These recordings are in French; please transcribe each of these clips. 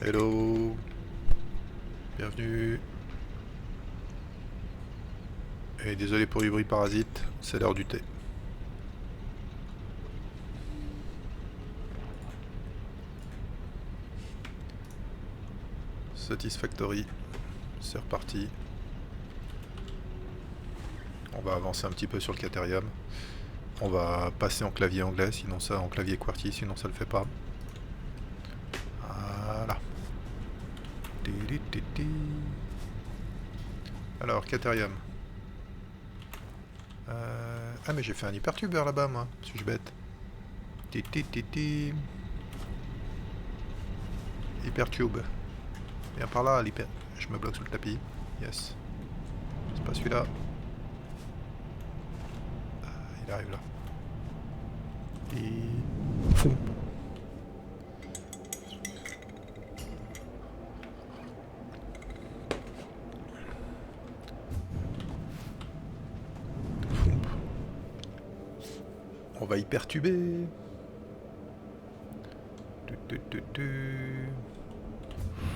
Hello, bienvenue. Et désolé pour les bruits parasites, c'est l'heure du thé. Satisfactory, c'est reparti. On va avancer un petit peu sur le Caterium. On va passer en clavier anglais, sinon ça, en clavier QWERTY, sinon ça le fait pas. Voilà. Alors, Caterium. Ah mais j'ai fait un hypertube vers là-bas moi, suis-je bête. Hypertube. Viens par là, l'hyper... Je me bloque sous le tapis. Yes. C'est pas celui-là. Il arrive là. Et... Fou. On va hypertuber.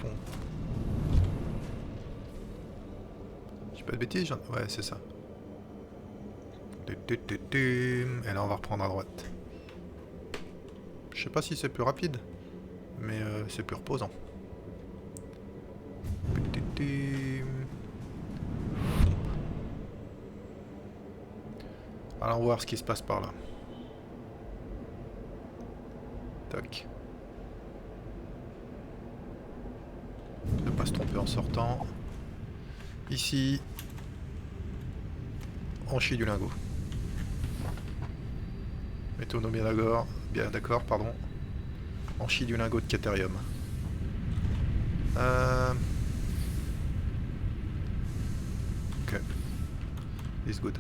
Fond. J'ai pas de bêtises, ouais, c'est ça. Et là, on va reprendre à droite. Je sais pas si c'est plus rapide, mais c'est plus reposant. Allons voir ce qui se passe par là. Tac. Ne pas se tromper en sortant. Ici, on chie du lingot. Mettons-nous bien d'accord, pardon. On chie du lingot de Caterium. Ok. It's good.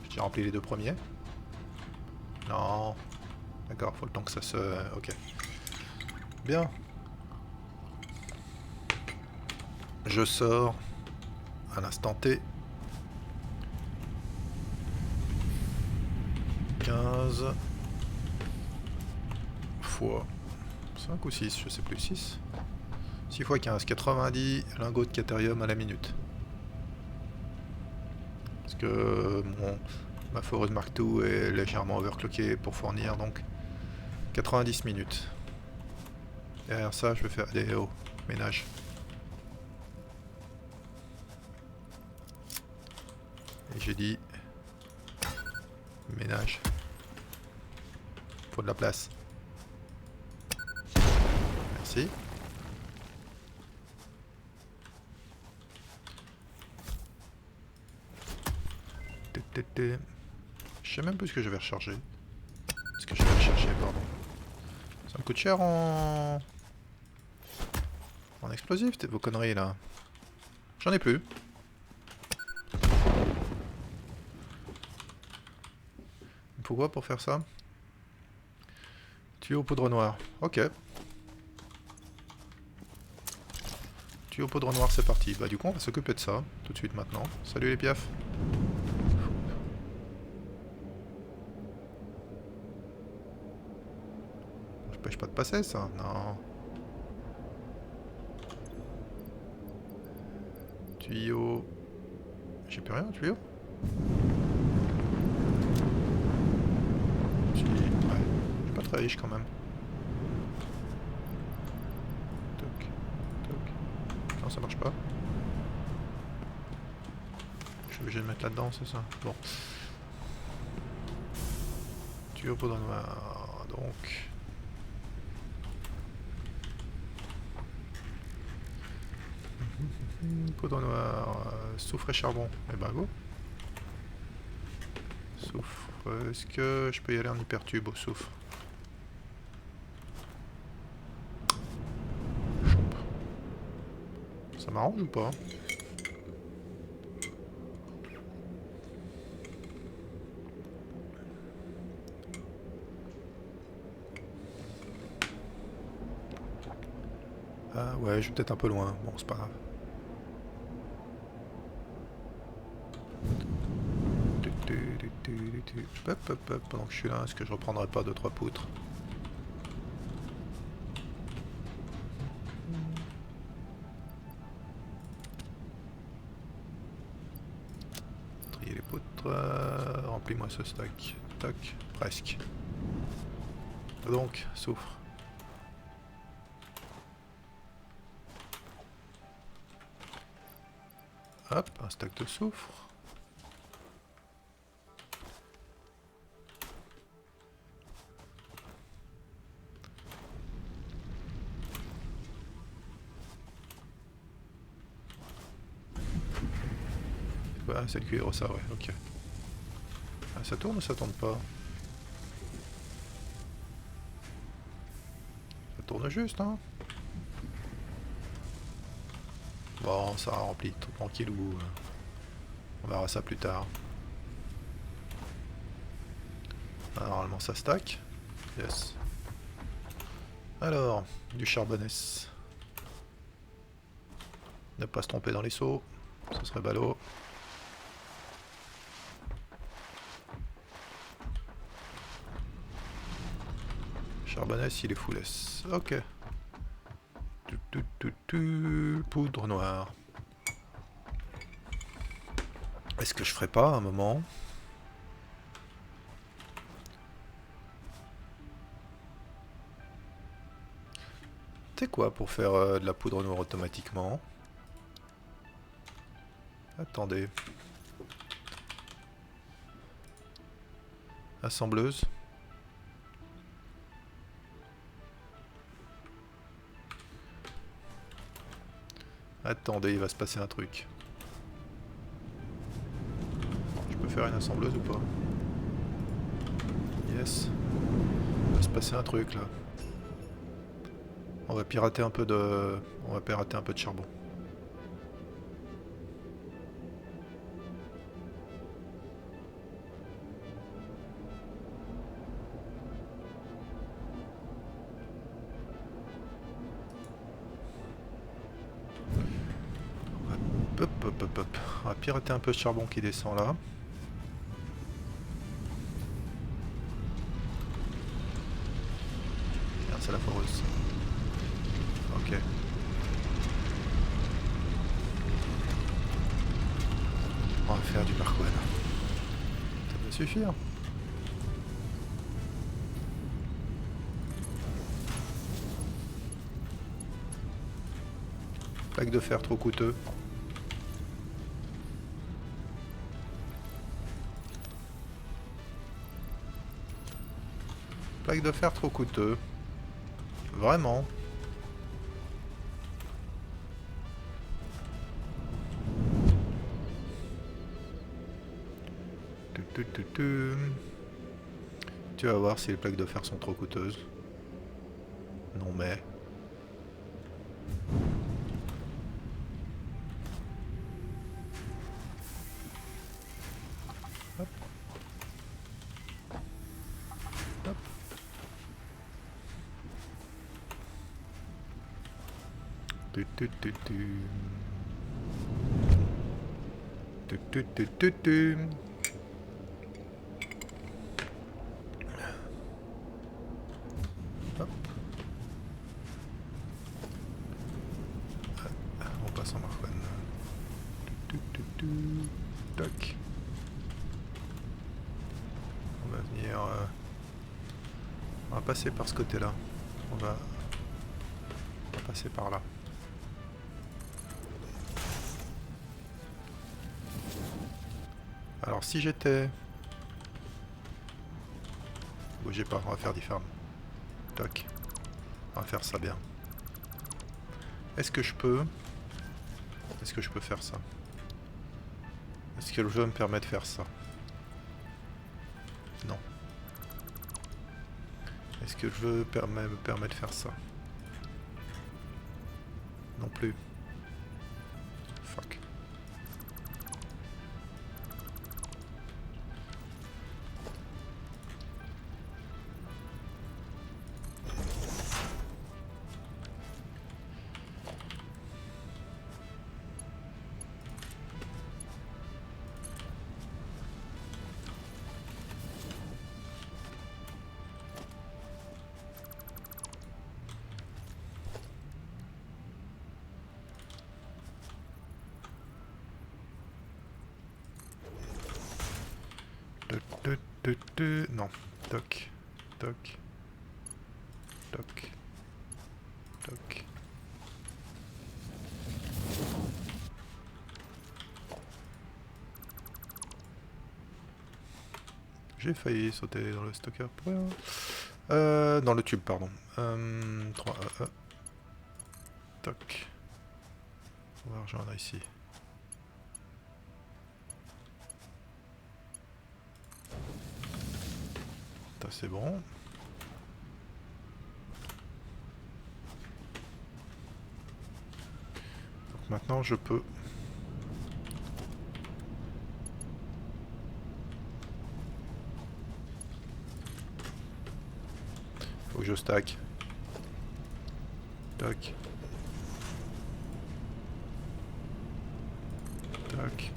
J'ai rempli les deux premiers. Non. D'accord, faut le temps que ça se... Ok. Bien. Je sors à l'instant T. 15 fois 5 ou 6, je sais plus, 6. 6 fois 15, 90 lingots de Caterium à la minute. Parce que ma foreuse Mark II est légèrement overclockée pour fournir, donc 90 minutes. Derrière ça, je vais faire des ménage. Et j'ai dit ménage. Faut de la place. Merci. Je sais même plus ce que je vais recharger. Ce que je vais rechercher, pardon. Ça me coûte cher en explosif, vos conneries là. J'en ai plus. Pourquoi pour faire ça? Tuyau poudre noire. Ok. Tuyau poudre noire, c'est parti. Bah du coup, on va s'occuper de ça tout de suite maintenant. Salut les piafs. Je pêche pas de passer ça. Non. Tuyau. J'ai plus rien, tuyau. Si. Ouais. Je suis pas très riche quand même. Toc. Toc. Non, ça marche pas. Je suis obligé de mettre là-dedans, c'est ça? Bon. Tuyau poudre noire. Donc. Poudre noire. Soufre et charbon. Eh ben go. Soufre. Est-ce que je peux y aller en hypertube au soufre? Ça m'arrange ou pas? Ah ouais, je suis peut-être un peu loin. Bon, c'est pas grave. Hop, hop, hop, pendant que je suis là, est-ce que je reprendrai pas 2-3 poutres? Trier les poutres. Remplis-moi ce stack. Toc, presque. Donc, souffre. Hop, un stack de soufre. C'est quoi? C'est le cuivre, ça, ouais, ok. Ah, ça tourne ou ça tourne pas? Ça tourne juste, hein? Bon, ça remplit, tranquillou. On verra ça plus tard. Ah, normalement ça stack. Yes. Alors, du charbonness. Ne pas se tromper dans les seaux, ce serait ballot. Charbonness, il est full S. Ok. Poudre noire. Est-ce que je ferais pas un moment? Tu sais quoi pour faire de la poudre noire automatiquement? Attendez. Assembleuse. Attendez, il va se passer un truc. Je peux faire une assembleuse ou pas? Yes. Il va se passer un truc là. On va pirater un peu de... On va pirater un peu de charbon. Hop, hop, hop, hop. On va pirater un peu de charbon qui descend là. Merde, c'est la foreuse. Ok. On va faire du Mark 1. Ça va suffire. Plaque de fer trop coûteux. Plaque de fer trop coûteux. Vraiment. Tu vas voir si les plaques de fer sont trop coûteuses. Non mais... Hop. Hop. Tu, tu, tu, tu. Tu, tu, tu, tu, tu. Hop. On passe en Mark 1. Tu, tu, tu, tu. Toc. On va venir... On va passer par ce côté-là. On va passer par là. Alors si j'étais... Bougez pas, on va faire des fermes. Toc. On va faire ça bien. Est-ce que je peux... Est-ce que je peux faire ça? Est-ce que le jeu me permet de faire ça? Non. Est-ce que le jeu me permet de faire ça? Non plus. Fuck. Non. Toc. Toc. Toc. Toc. J'ai failli sauter dans le stocker. Dans le tube, pardon. 3. Toc. On va rejoindre ici. Ça c'est bon. Donc maintenant je peux... Faut que je stack. Toc. Toc.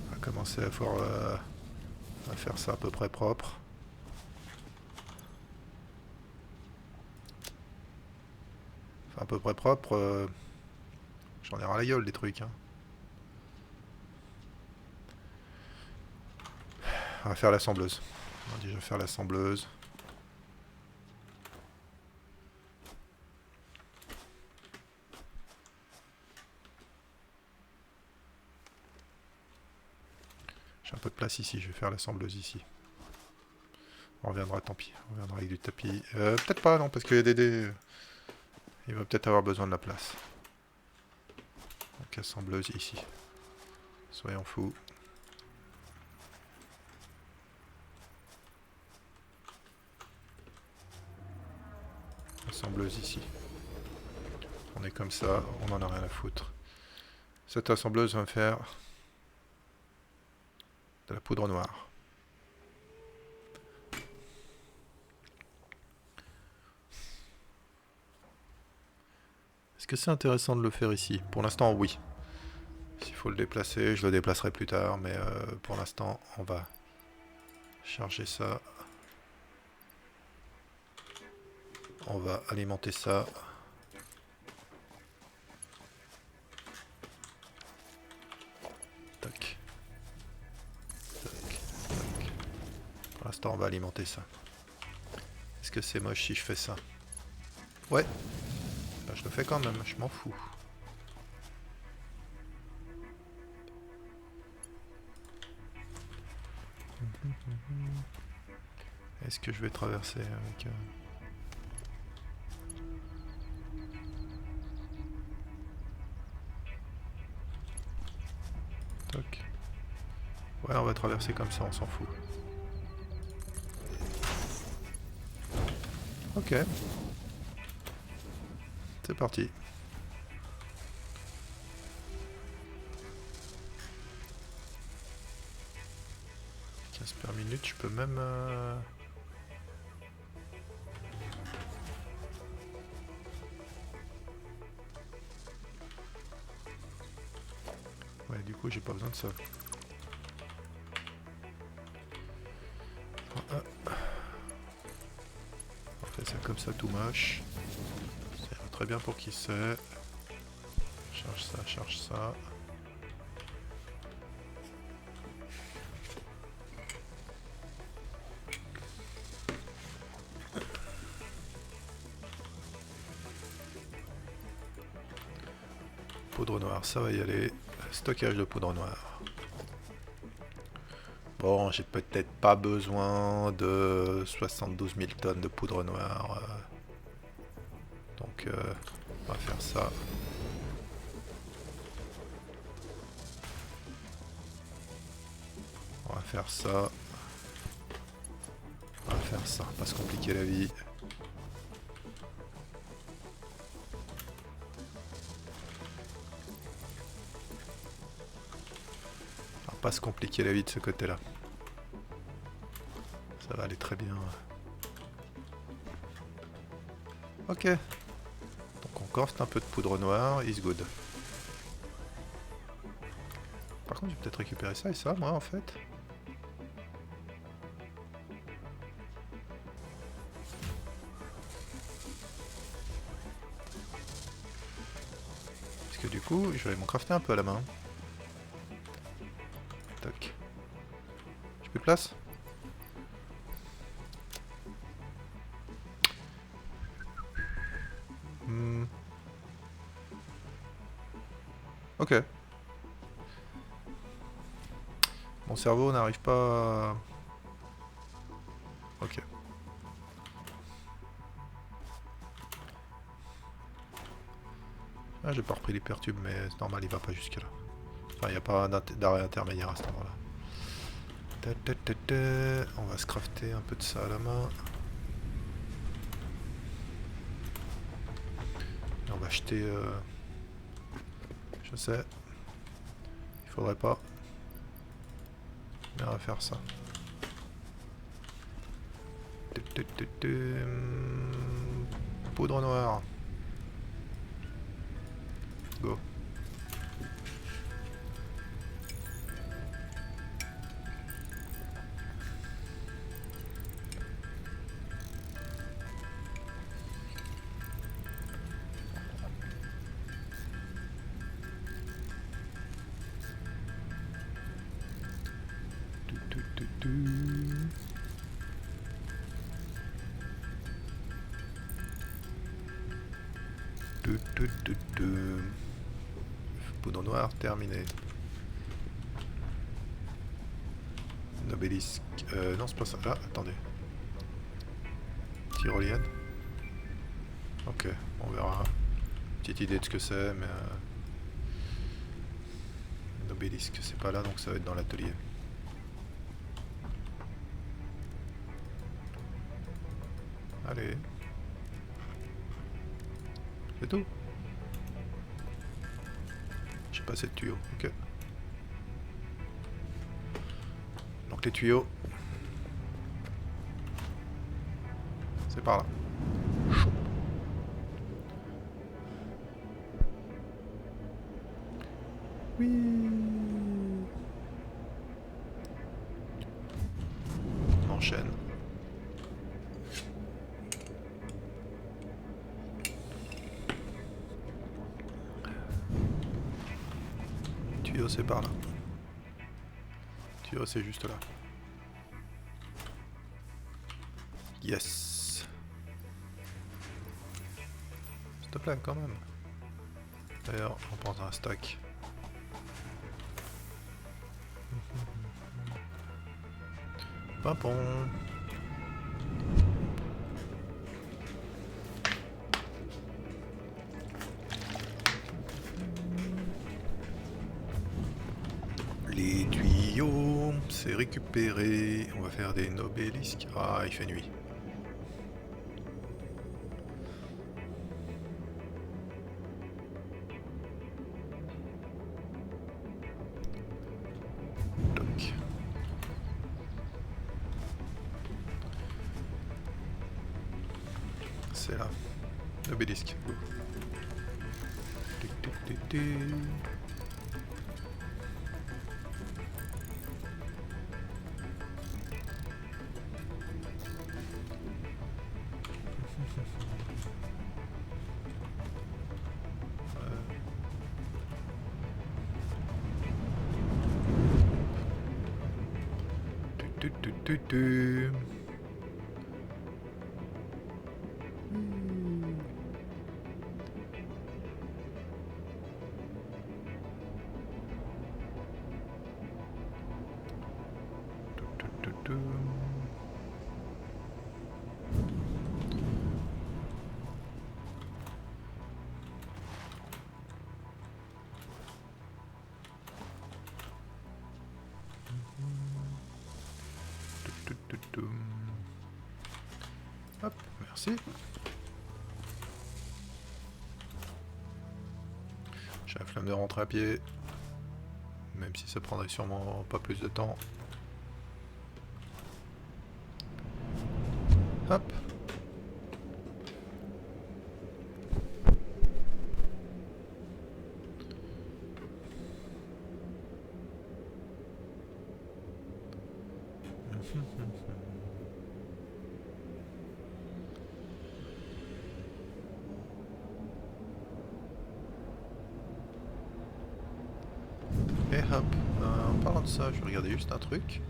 On va commencer à faire ça à peu près propre. Enfin à peu près propre. J'en ai ras la gueule des trucs. Hein. On va faire l'assembleuse. On va déjà faire l'assembleuse. J'ai un peu de place ici, je vais faire l'assembleuse ici. On reviendra, tant pis. On reviendra avec du tapis. Peut-être pas, non, parce qu'il y a des dés. Il va peut-être avoir besoin de la place. Donc assembleuse ici. Soyons fous. Assembleuse ici. On est comme ça, on en a rien à foutre. Cette assembleuse va me faire de la poudre noire. Est-ce que c'est intéressant de le faire ici? Pour l'instant, oui. S'il faut le déplacer, je le déplacerai plus tard, mais pour l'instant, on va charger ça. On va alimenter ça. Tac. Tac. Tac. Pour l'instant, on va alimenter ça. Est-ce que c'est moche si je fais ça? Ouais. Ben, je le fais quand même, je m'en fous. Est-ce que je vais traverser avec... Toc. Ouais, on va traverser comme ça, on s'en fout. Ok. C'est parti. 15 per minute, je peux même... Ouais, du coup, j'ai pas besoin de ça. On fait ça comme ça, tout moche. C'est très bien pour qui c'est. Charge ça, charge ça. Poudre noire, ça va y aller. Stockage de poudre noire. Bon, j'ai peut-être pas besoin de 72 000 tonnes de poudre noire. Donc, on va faire ça. On va faire ça. On va faire ça, pas se compliquer la vie. On va pas se compliquer la vie de ce côté-là. Ça va aller très bien. Ok. Donc on corse un peu de poudre noire, is good. Par contre, je vais peut-être récupérer ça et ça, moi, en fait. que du coup, je vais m'en crafter un peu à la main. Tac. J'ai plus de place? Ok. Mon cerveau n'arrive pas à... Ok. Ah, j'ai pas repris l'hypertube, mais c'est normal, il va pas jusque là. Enfin, il n'y a pas d'arrêt intermédiaire à cet endroit-là. On va se crafter un peu de ça à la main. Et on va acheter... Je sais. Il faudrait pas. Mais on va faire ça. Poudre noire. Go. Poudre noire, terminé. Obélisque. Non, c'est pas ça. Ah, attendez. Tyrolienne. Ok, on verra. Petite idée de ce que c'est, mais... L'obélisque, c'est pas là, donc ça va être dans l'atelier. Allez. C'est tout. J'ai pas assez de tuyaux, ok. Donc les tuyaux... C'est par là. Oui. On enchaîne. Tuyau c'est par là. Tuyau c'est juste là. Yes. S'il te plaît quand même. D'ailleurs, on prend un stack. Pimpon. Les tuyaux, c'est récupéré. On va faire des obélisques. Ah, il fait nuit. Toc. C'est là. Obélisque. Go. Hop, merci. J'ai la flemme de rentrer à pied. Même si ça prendrait sûrement pas plus de temps. Hop. hop. En parlant de ça, je vais regarder juste un truc.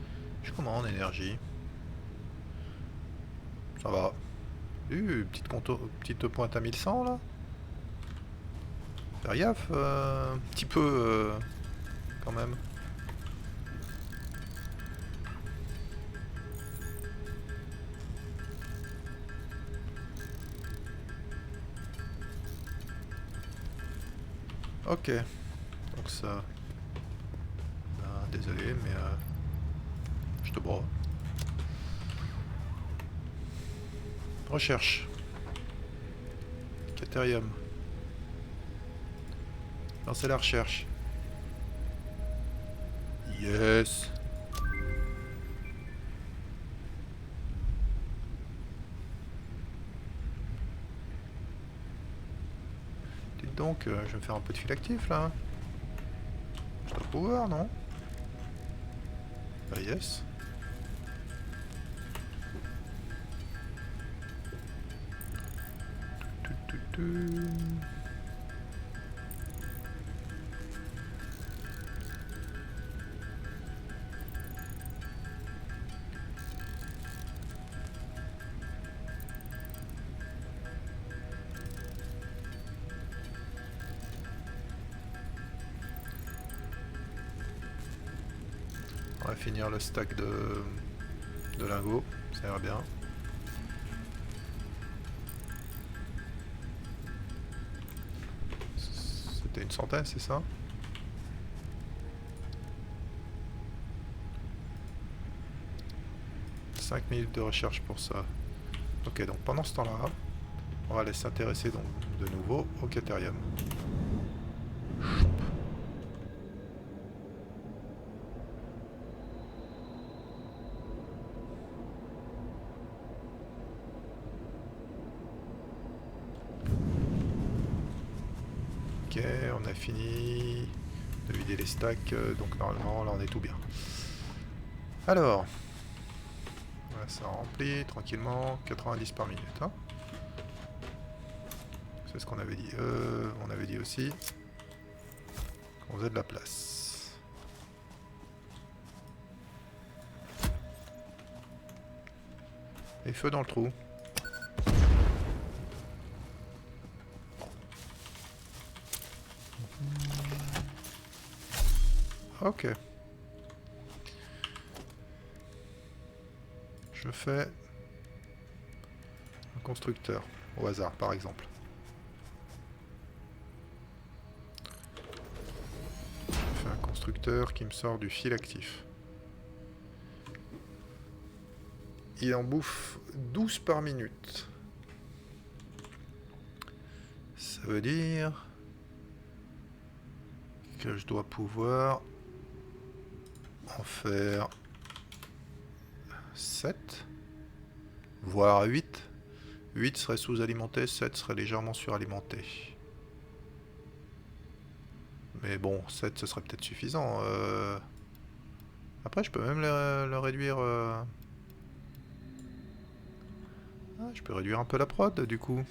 Je suis comment en énergie? Ça va. Petite pointe à 1100 là. Faire gaffe, un petit peu quand même. Ok, donc ça... Ah, désolé, mais je te broie. Recherche. Caterium. Lancer la recherche. Yes. Dites donc, je vais me faire un peu de fil actif là. Je dois pouvoir, non? Bah yes. On va finir le stack de lingots, ça ira bien. C'était une centaine, c'est ça? « 5 minutes de recherche pour ça. » Ok, donc pendant ce temps-là, on va aller s'intéresser donc de nouveau au Caterium. Ok, on a fini de vider les stacks, donc normalement là on est tout bien. Alors, voilà, ça remplit tranquillement, 90 par minute. Hein. C'est ce qu'on avait dit. On avait dit aussi qu'on faisait de la place. Et feu dans le trou. Ok. Je fais un constructeur, au hasard par exemple. Je fais un constructeur qui me sort du fil actif. Il en bouffe 12 par minute. Ça veut dire que je dois pouvoir en faire 7, voire 8. 8 serait sous-alimenté, 7 serait légèrement suralimenté. Mais bon, 7 ce serait peut-être suffisant. Après je peux même le réduire... Ah, je peux réduire un peu la prod du coup.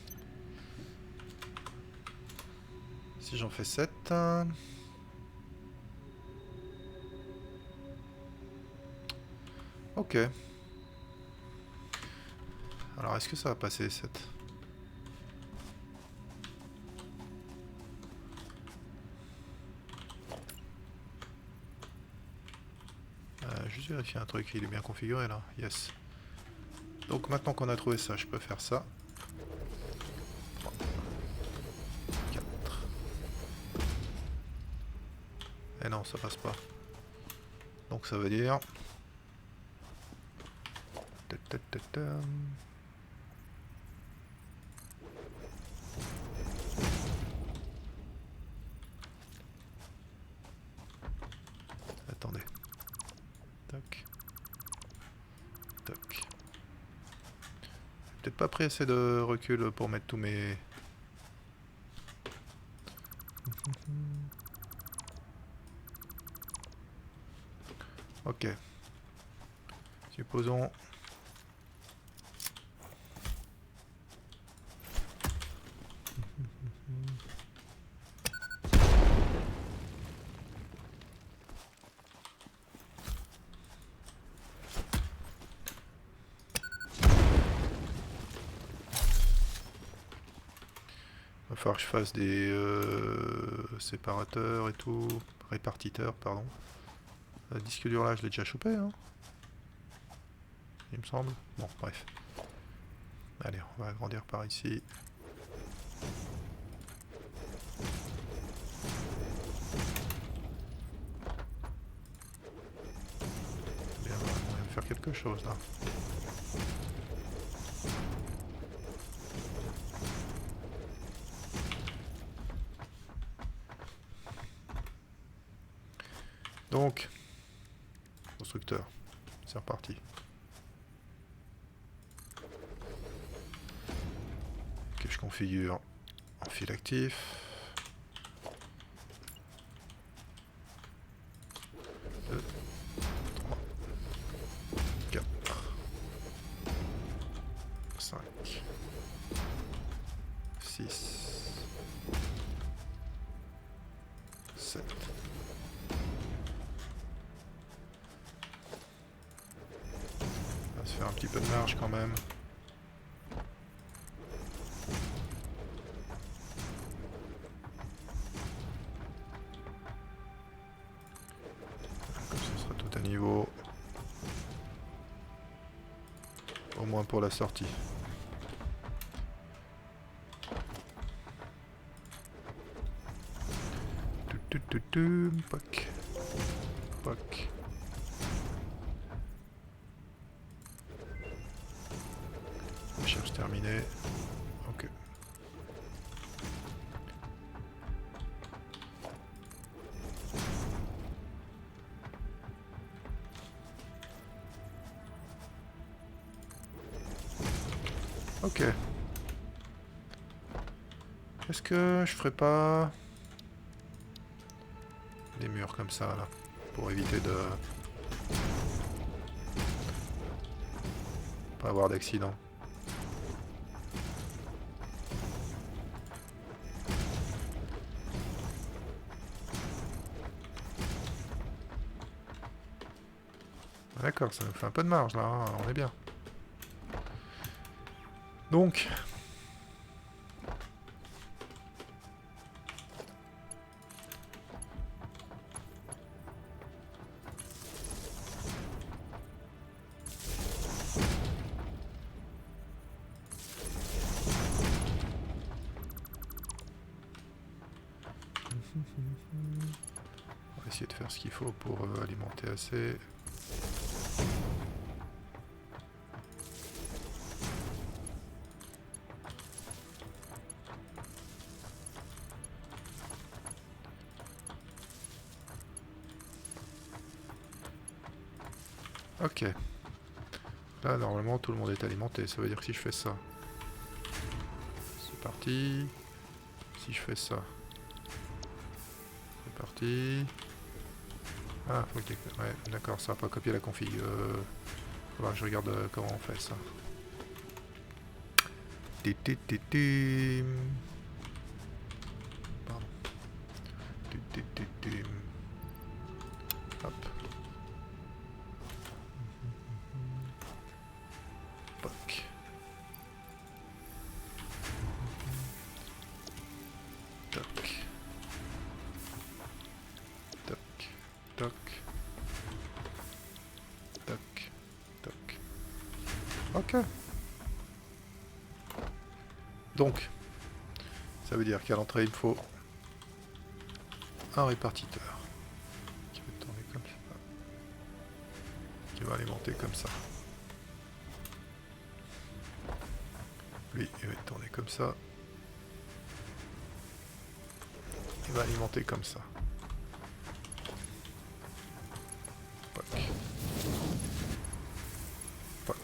Si j'en fais 7... Ok. Alors est-ce que ça va passer 7? Juste vérifier un truc, il est bien configuré là. Yes. Donc maintenant qu'on a trouvé ça, je peux faire ça. 3, 4. Et non, ça passe pas. Donc ça veut dire... Attendez. Tac. Tac. Peut-être pas pris assez de recul pour mettre tous mes... Ok. Supposons... Va falloir que je fasse des séparateurs et tout. Répartiteurs, pardon. Le disque dur là, je l'ai déjà chopé, hein. Il me semble. Bon, bref. Allez, on va agrandir par ici. Bien, on va moyen de faire quelque chose là. Donc, constructeur, c'est reparti. Ok, je configure en fil actif. Deux, 3, 4, 5, 6, 7. On va se faire un petit peu de marge quand même. Comme ça, ce sera tout à niveau. Au moins pour la sortie. Poc. Poc. Recherche terminée. Ok. Ok. Est-ce que je ferais pas des murs comme ça là pour éviter de pas avoir d'accident? D'accord, ça nous fait un peu de marge là, hein, on est bien. Donc, on va essayer de faire ce qu'il faut pour alimenter assez. Ok. Là, normalement, tout le monde est alimenté. Ça veut dire que si je fais ça... C'est parti. Si je fais ça... C'est parti. Ah, faut que... Ouais, d'accord, ça va pas copier la config. Faudra que je regarde comment on fait ça. Pardon. Hop. Poc. Toc. Toc. Toc. Toc. Toc. Ok. Donc, ça veut dire qu'à l'entrée, il me faut un répartiteur qui va tourner comme ça, qui va alimenter comme ça. Lui, il va tourner comme ça. Il va alimenter comme ça. Poc. Poc.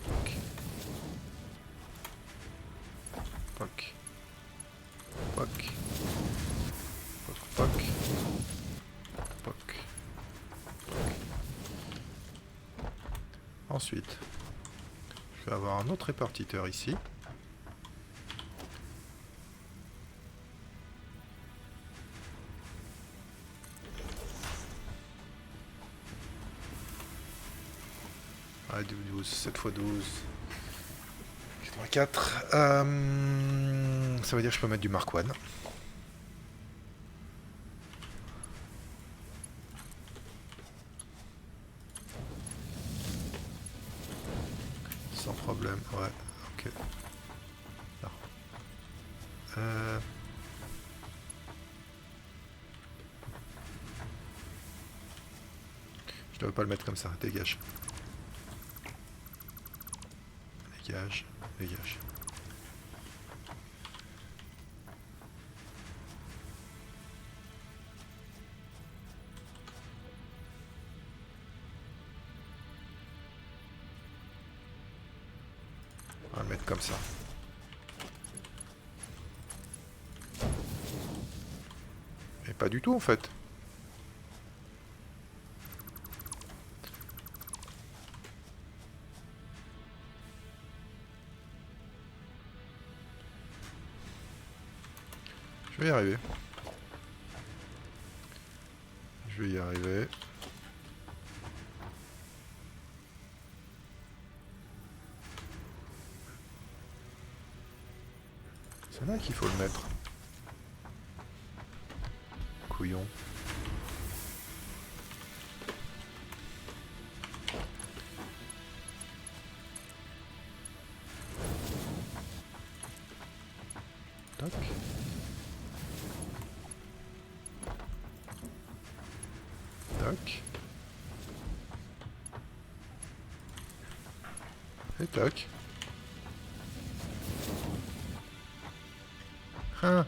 Poc. Poc. Poc. Poc. Poc. Poc. Ensuite, je vais avoir un autre répartiteur ici. Ah, 12, 7 x 12. 4. Ça veut dire que je peux mettre du Mark 1. Sans problème, ouais, ok. Non. Je devrais pas le mettre comme ça, dégage. Dégage, dégage. On va le mettre comme ça. Mais pas du tout en fait. Je vais y arriver. Je vais y arriver. C'est là qu'il faut le mettre. Couillon. Tac. Tac. Et tac. Hein.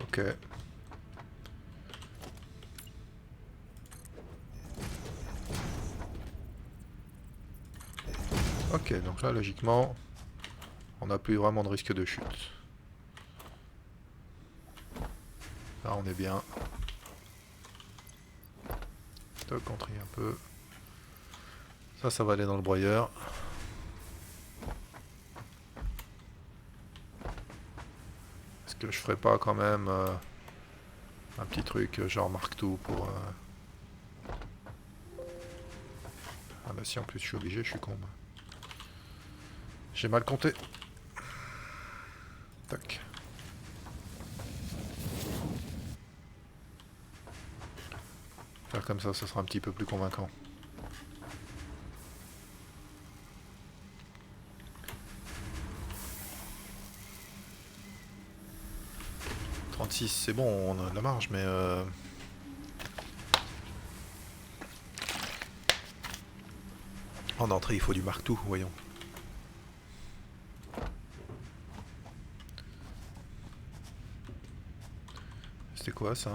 Ok. Ok, donc là, logiquement, on n'a plus vraiment de risque de chute. Là, on est bien. Toc, on trie un peu. Ça va aller dans le broyeur. Est-ce que je ferais pas quand même un petit truc genre Mark II pour... Ah bah si, en plus je suis obligé, je suis con. Moi. J'ai mal compté. Tac. Faire comme ça sera un petit peu plus convaincant. C'est bon, on a de la marge, mais en entrée il faut du Mark II, voyons. C'était quoi ça?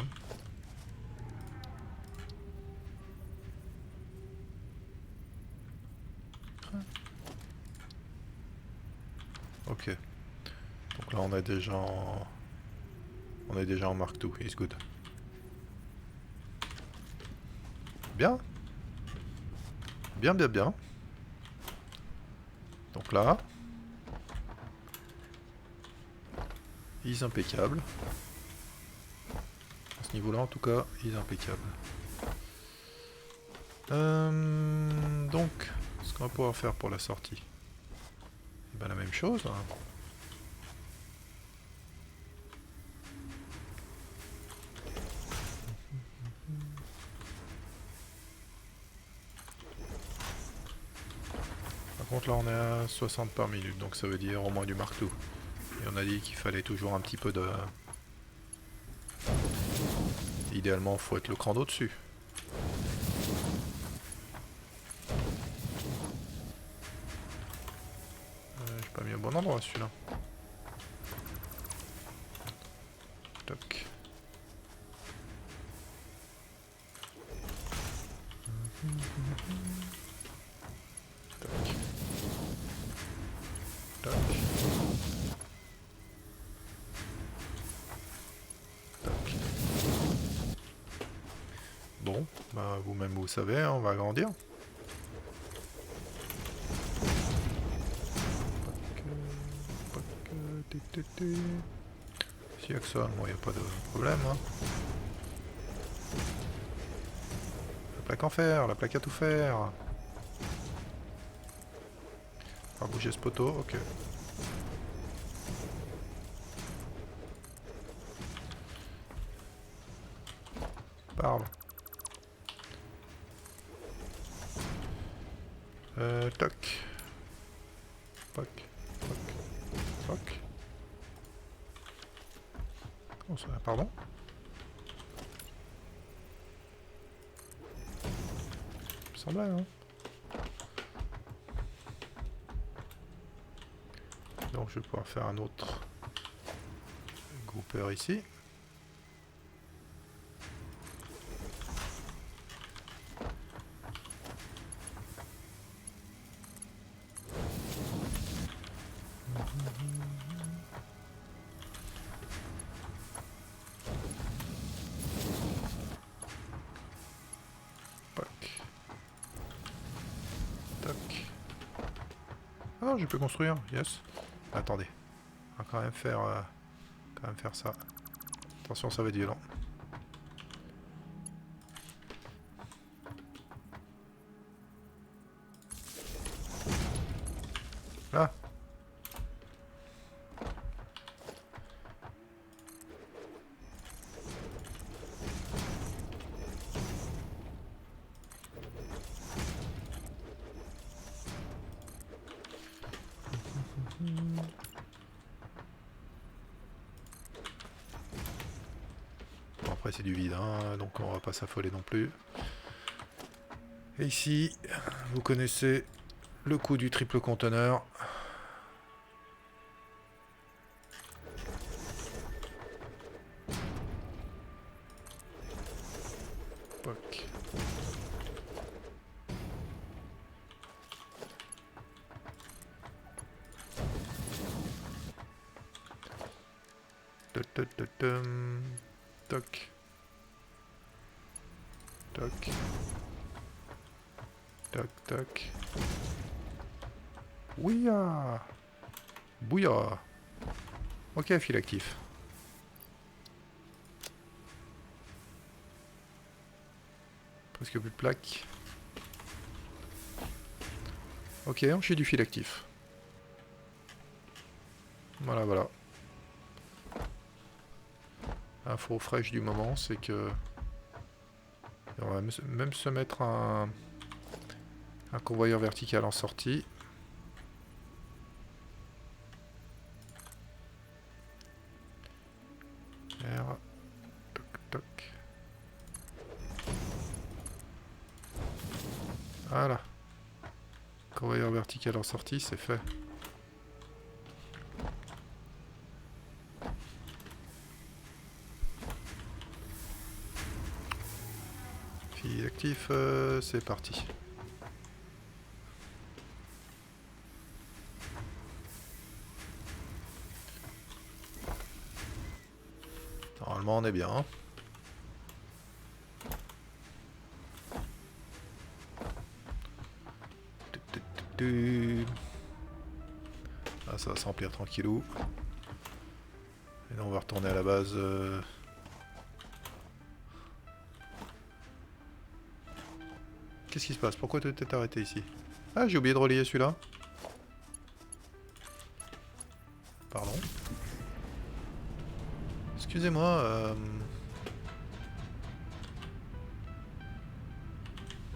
Ok. Donc là on est déjà en... On est déjà en Mark II, it's good. Bien. Bien, bien, bien. Donc là... Is impeccable. À ce niveau-là en tout cas, is impeccable. Donc, ce qu'on va pouvoir faire pour la sortie, eh ben, la même chose. Hein. Par contre là on est à 60 par minute, donc ça veut dire au moins du Mark II. Et on a dit qu'il fallait toujours un petit peu de... Idéalement, faut être le cran d'au-dessus. J'ai pas mis au bon endroit celui-là. Toc. Toc. Toc. Toc. Bon, bah vous-même vous savez, hein, on va agrandir. S'il y a que ça, moi il n'y a pas de problème. Hein. La plaque en fer, la plaque à tout faire. On va bouger ce poteau, ok. Parle. Toc. Toc. Toc. Toc. Oh, ça, pardon. Il me semblait, hein. Donc je vais pouvoir faire un autre groupeur ici. Ah, je peux construire, yes. Attendez, on va quand même faire ça. Attention, ça va être violent. Là. Bon, après c'est du vide, hein, donc on va pas s'affoler non plus. Et ici, vous connaissez le coup du triple conteneur. Poc. Toc. Toc. Toc, toc. Ouya. Bouya. Ok, fil actif. Presque plus de plaques. Ok, on chie du fil actif. Voilà, voilà. Info fraîche du moment, c'est que... on va même se mettre un convoyeur vertical en sortie. R. Toc, toc. Voilà. Convoyeur vertical en sortie, c'est fait. Fil actif, c'est parti. Normalement, on est bien. Hein. Ah, ça va se remplir tranquillou. Et là, on va retourner à la base. Qu'est-ce qui se passe? Pourquoi tu t'es arrêté ici? Ah, j'ai oublié de relier celui-là. Pardon. Excusez-moi.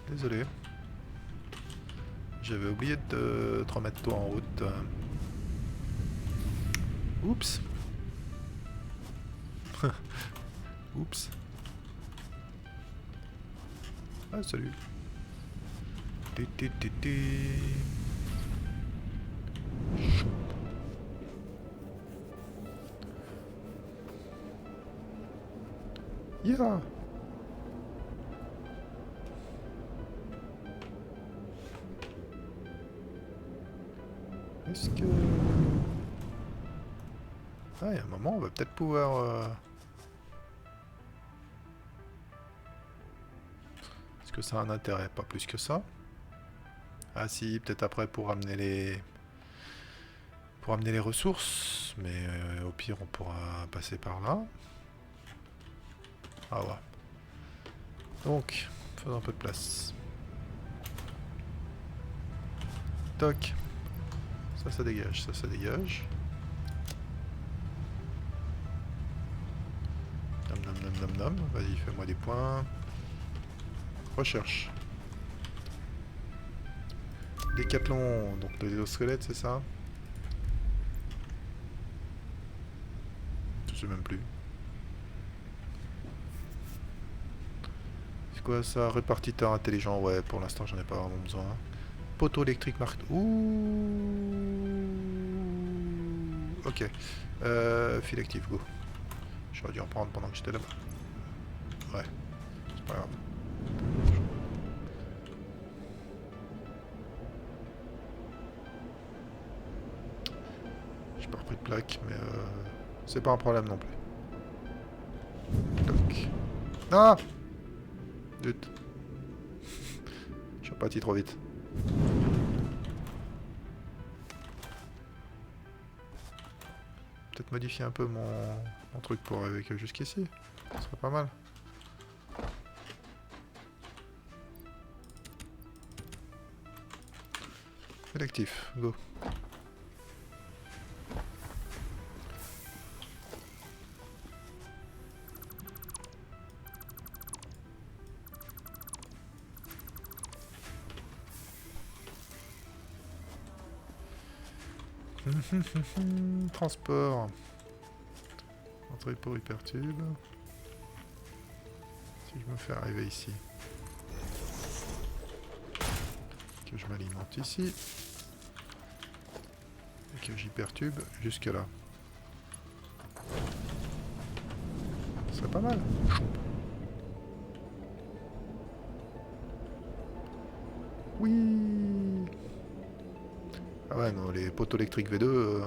Désolé. J'avais oublié de te remettre toi en route. Oups. Oups. Ah, salut. Yeah. Est-ce que... ah, il y a un moment, on va peut-être pouvoir... Est-ce que ça a un intérêt? Pas plus que ça. Ah si, peut-être après pour ramener les... pour amener les ressources, mais au pire on pourra passer par là. Ah ouais. Donc, faisons un peu de place. Toc. Ça dégage, ça dégage. Nom nom nom nom nom. Vas-y, fais-moi des points. Recherche. Décathlon, donc des squelettes, c'est ça? Je sais même plus. C'est quoi ça? Répartiteur intelligent, ouais, pour l'instant j'en ai pas vraiment besoin. Poteau électrique marque. Ouh. Ok. Fil actif, go. J'aurais dû en prendre pendant que j'étais là-bas. Ouais, c'est pas grave. J'ai pas repris de plaque, mais c'est pas un problème non plus. Toc. Ah! Zut. Je suis parti trop vite. Peut-être modifier un peu mon truc pour arriver jusqu'ici. Ce serait pas mal. Sélectif, go. Transport. Entrepôt hypertube. Si je me fais arriver ici. Que je m'alimente ici. Et que j'hypertube jusque là. Ce serait pas mal. Oui. Ah ouais, non, les poteaux électriques V2...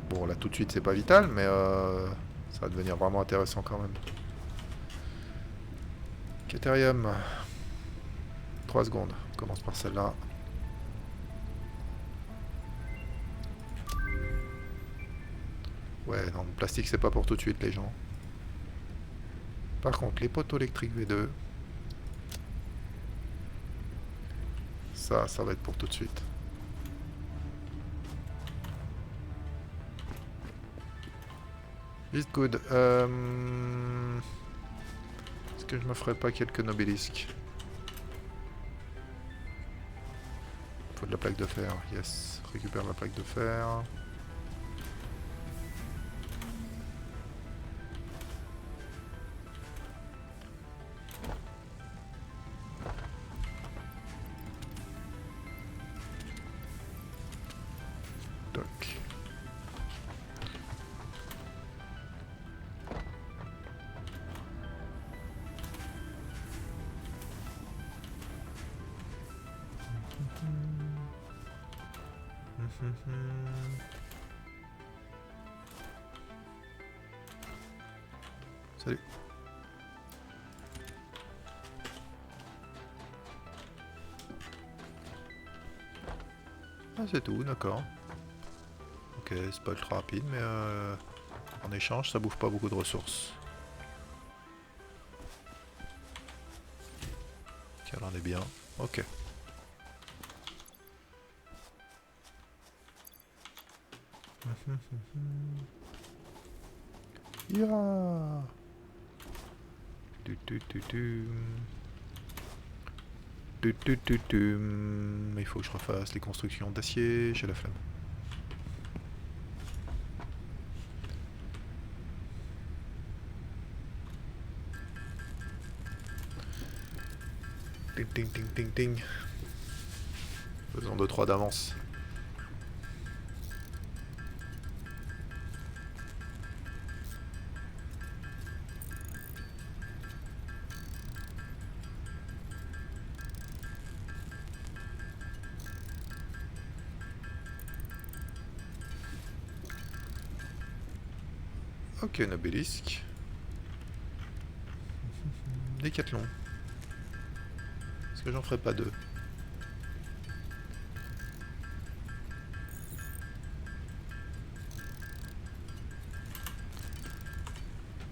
Bon, là tout de suite c'est pas vital, mais ça va devenir vraiment intéressant quand même. Caterium. 3 secondes. On commence par celle-là. Ouais, non, le plastique c'est pas pour tout de suite les gens. Par contre, les poteaux électriques V2... Ça va être pour tout de suite. Vite good. Est-ce que je me ferais pas quelques nobelisques? Faut de la plaque de fer. Yes. Récupère la plaque de fer. Toc. Salut. Ah, c'est tout, d'accord. Ok, c'est pas ultra rapide, mais en échange, ça bouffe pas beaucoup de ressources. Tiens, là, on est bien. Ok. Ya. Il faut que je refasse les constructions d'acier, j'ai la flemme. Ting ting ting ting ting. Faisons 2-3 d'avance. Ok, un obélisque. Décathlon. Est-ce que j'en ferai pas deux?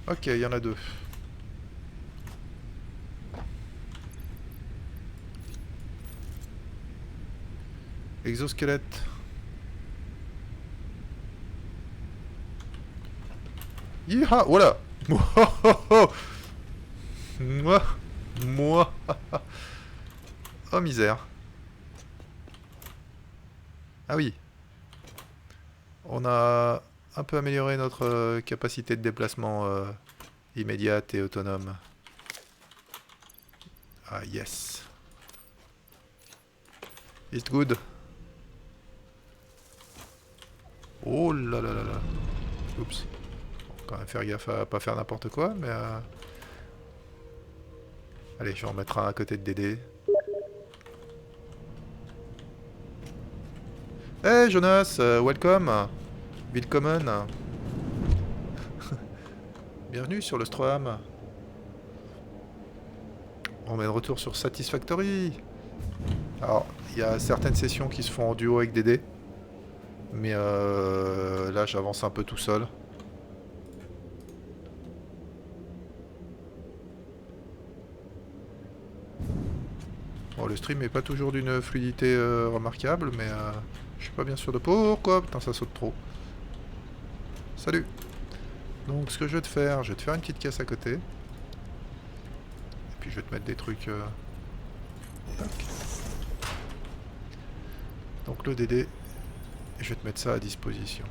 Ok, il y en a deux. Exosquelette. Yiha! Voilà! Moi! Moi! Oh misère! Ah oui! On a un peu amélioré notre capacité de déplacement immédiate et autonome. Ah yes! It's good! Oh là là là là! Oups! Quand même faire gaffe à pas faire n'importe quoi, mais... Allez, je vais en mettre un à côté de Dédé. Hey Jonas, welcome! Willkommen! Bienvenue sur le Stroham. On est de retour sur Satisfactory. Alors, il y a certaines sessions qui se font en duo avec Dédé. Mais là, j'avance un peu tout seul. Bon, le stream n'est pas toujours d'une fluidité remarquable, mais je suis pas bien sûr de pourquoi. Putain, ça saute trop. Salut! Donc, ce que je vais te faire, je vais te faire une petite caisse à côté. Et puis, je vais te mettre des trucs... Tac. Donc, le DD, je vais te mettre ça à disposition.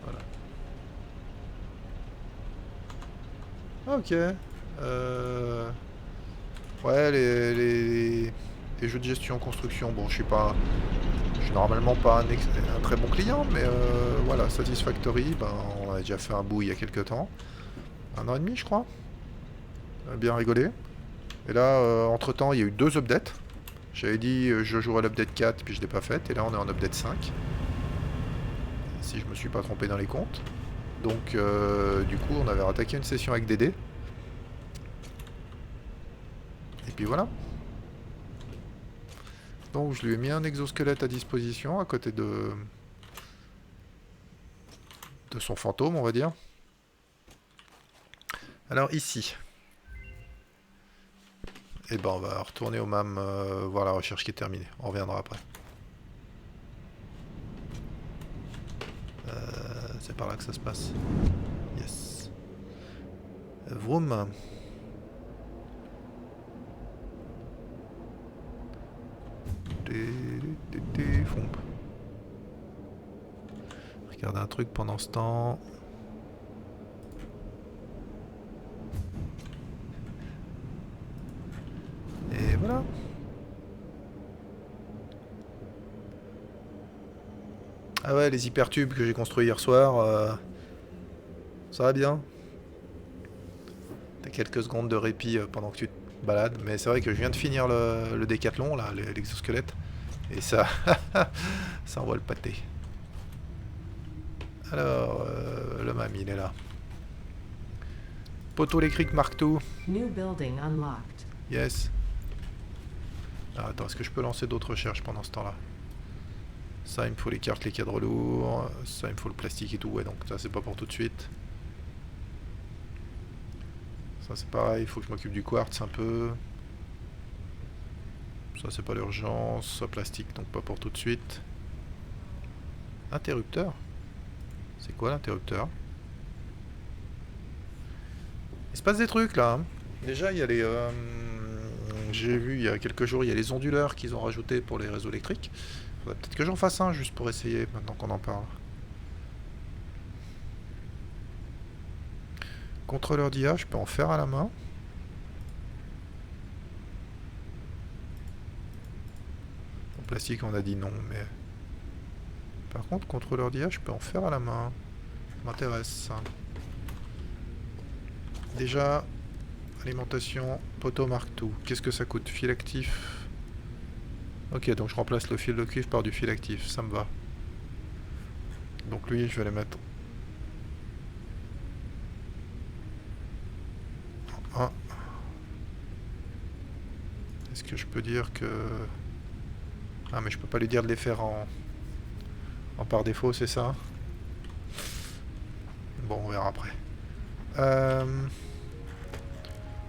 Voilà. Ok. Ouais, les jeux de gestion construction, bon, je suis normalement pas un très bon client, mais voilà, Satisfactory, ben, on a déjà fait un bout il y a quelques temps. 1 an et demi, je crois. On a bien rigolé. Et là, entre-temps, il y a eu 2 updates. J'avais dit je jouerai l'update 4, puis je l'ai pas faite. Et là, on est en update 5. Si je me suis pas trompé dans les comptes. Donc, du coup, on avait rattaqué une session avec Dédé. Et puis voilà. Donc, je lui ai mis un exosquelette à disposition, à côté de son fantôme, on va dire. Alors, ici... Et ben on va retourner au MAM voir la recherche qui est terminée. On reviendra après. C'est par là que ça se passe. Yes. Vroom. Fomp. Regarde un truc pendant ce temps. Et voilà. Ah ouais, les hypertubes que j'ai construits hier soir, ça va bien. T'as quelques secondes de répit pendant que tu te balades, mais c'est vrai que je viens de finir le décathlon, là, l'exosquelette, et ça, ça envoie le pâté. Alors, le MAM, il est là. Poteau électrique Mark II. New building unlocked. Yes. Ah, attends, est-ce que je peux lancer d'autres recherches pendant ce temps-là? Ça, il me faut les cartes, les cadres lourds. Ça, il me faut le plastique et tout. Ouais, donc ça, c'est pas pour tout de suite. Ça, c'est pareil. Il faut que je m'occupe du quartz un peu. Ça, c'est pas l'urgence. Ça, plastique, donc pas pour tout de suite. Interrupteur? C'est quoi l'interrupteur? Il se passe des trucs là. Hein. Déjà, il y a les... j'ai vu il y a quelques jours, il y a les onduleurs qu'ils ont rajoutés pour les réseaux électriques. Faudrait peut-être que j'en fasse un juste pour essayer maintenant qu'on en parle. Contrôleur d'IA, je peux en faire à la main. En plastique, on a dit non, mais... Par contre, contrôleur d'IA, je peux en faire à la main. Ça m'intéresse. Déjà, alimentation, poteau Mark II. Qu'est-ce que ça coûte? Fil actif. Ok, donc je remplace le fil de cuivre par du fil actif, ça me va. Donc lui, je vais les mettre... en 1. Est-ce que je peux dire que... Ah, mais je peux pas lui dire de les faire en par défaut, c'est ça? Bon, on verra après.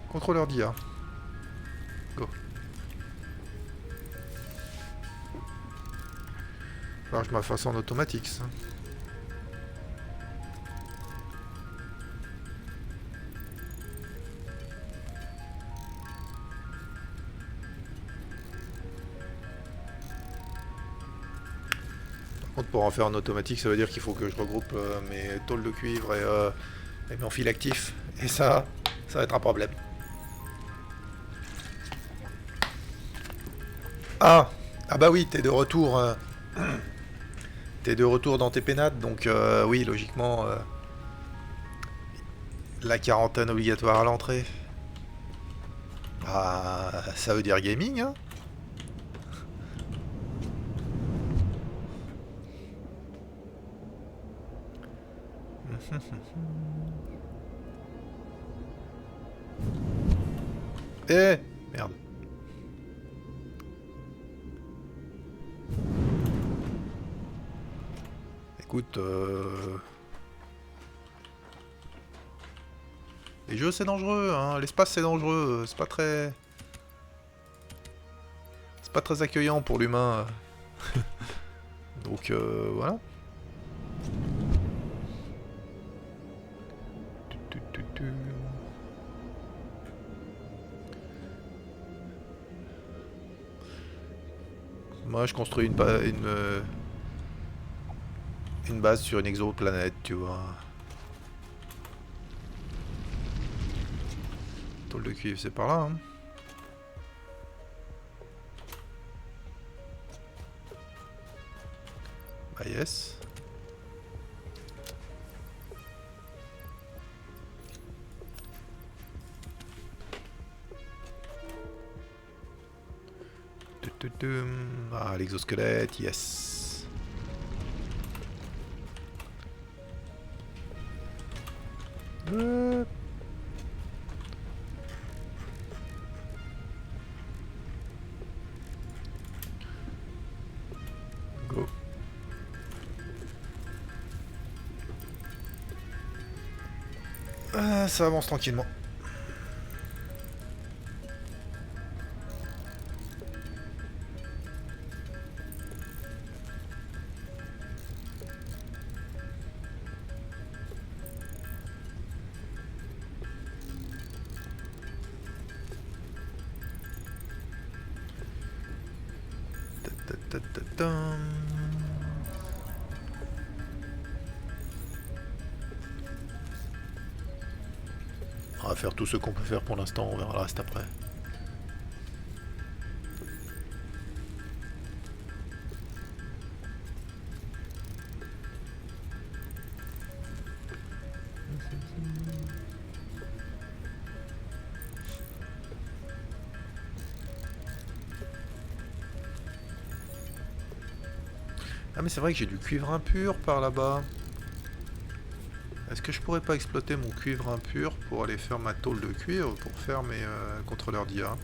Contrôleur d'IA. Go. Alors je me fasse en automatique ça. Par contre pour en faire en automatique ça veut dire qu'il faut que je regroupe mes tôles de cuivre et mon fil actif. Et ça va être un problème. Ah bah oui, t'es de retour. T'es de retour dans tes pénates, donc oui, logiquement, la quarantaine obligatoire à l'entrée. Bah, ça veut dire gaming, hein. Eh, merde. Écoute, les jeux c'est dangereux, hein. L'espace c'est dangereux, c'est pas très accueillant pour l'humain. Donc voilà. Moi je construis une base sur une exoplanète, tu vois. Tôle de cuivre, c'est par là, hein. Bah yes. Ah, l'exosquelette, yes. Go. Ça avance tranquillement. On va faire tout ce qu'on peut faire pour l'instant, on verra le reste après. Ah mais c'est vrai que j'ai du cuivre impur par là-bas. Est-ce que je pourrais pas exploiter mon cuivre impur pour aller faire ma tôle de cuivre pour faire mes contrôleurs d'IA?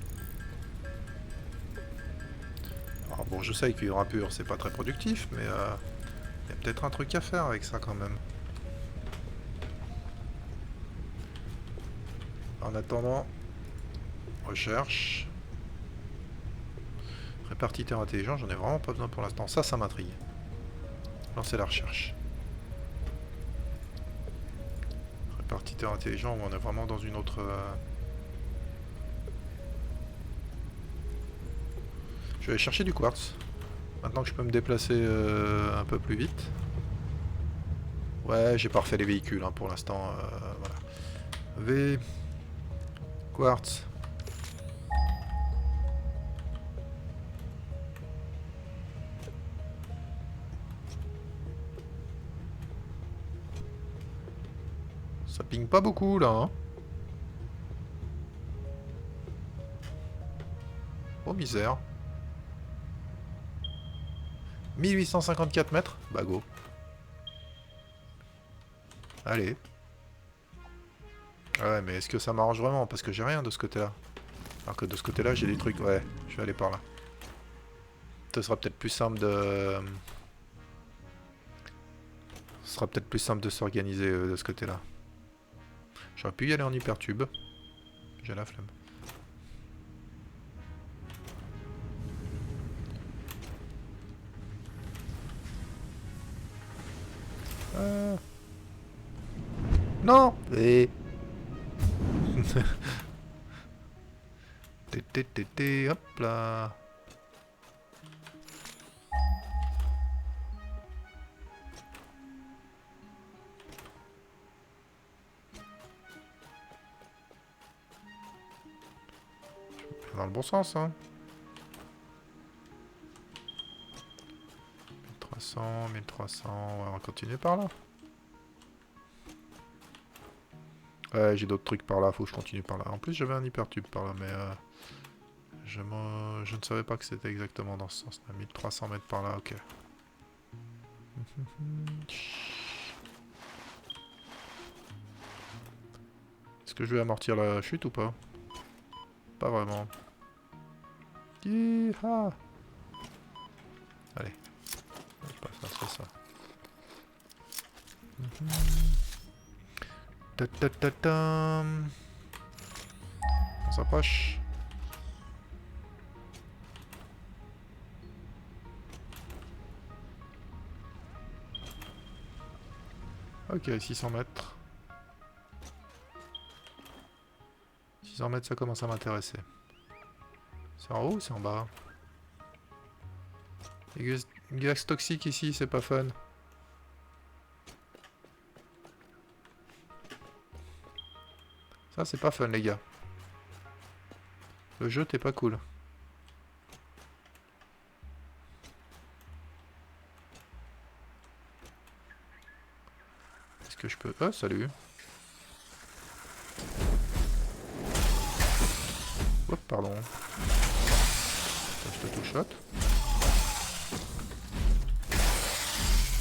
Alors bon, je sais que cuivre impur c'est pas très productif, mais il y a peut-être un truc à faire avec ça quand même. En attendant, recherche. Répartiteur intelligent, j'en ai vraiment pas besoin pour l'instant. Ça m'intrigue. Lancer la recherche. Répartiteur intelligent, on est vraiment dans une autre... Je vais aller chercher du quartz. Maintenant que je peux me déplacer un peu plus vite. Ouais, j'ai pas refait les véhicules hein, pour l'instant. Voilà. V. Quartz. Ça ping pas beaucoup là. Hein. Oh misère. 1854 mètres. Bah go. Allez. Ouais mais est-ce que ça m'arrange vraiment? Parce que j'ai rien de ce côté-là. Alors que de ce côté-là j'ai des trucs. Ouais, je vais aller par là. Ce sera peut-être plus simple de... Ce sera peut-être plus simple de s'organiser de ce côté-là. J'aurais pu y aller en hypertube. J'ai la flemme. Non. Et... Hop là. Dans le bon sens, hein. 1300, 1300, ouais, on va continuer par là. Ouais, j'ai d'autres trucs par là, faut que je continue par là. En plus, j'avais un hypertube par là, mais je ne savais pas que c'était exactement dans ce sens-là. 1300 mètres par là, ok. Est-ce que je vais amortir la chute ou pas? Pas vraiment. Yeeha. Allez. Je passe là, c'est ça. Ta ta ta ta. On s'approche. Ok, 600 mètres. 600 mètres, ça commence à m'intéresser. C'est en haut ou c'est en bas? Les gaz toxiques ici, c'est pas fun. Ça, c'est pas fun, les gars. Le jeu, t'es pas cool. Est-ce que je peux... Oh, salut. Hop, pardon. Je te touchote.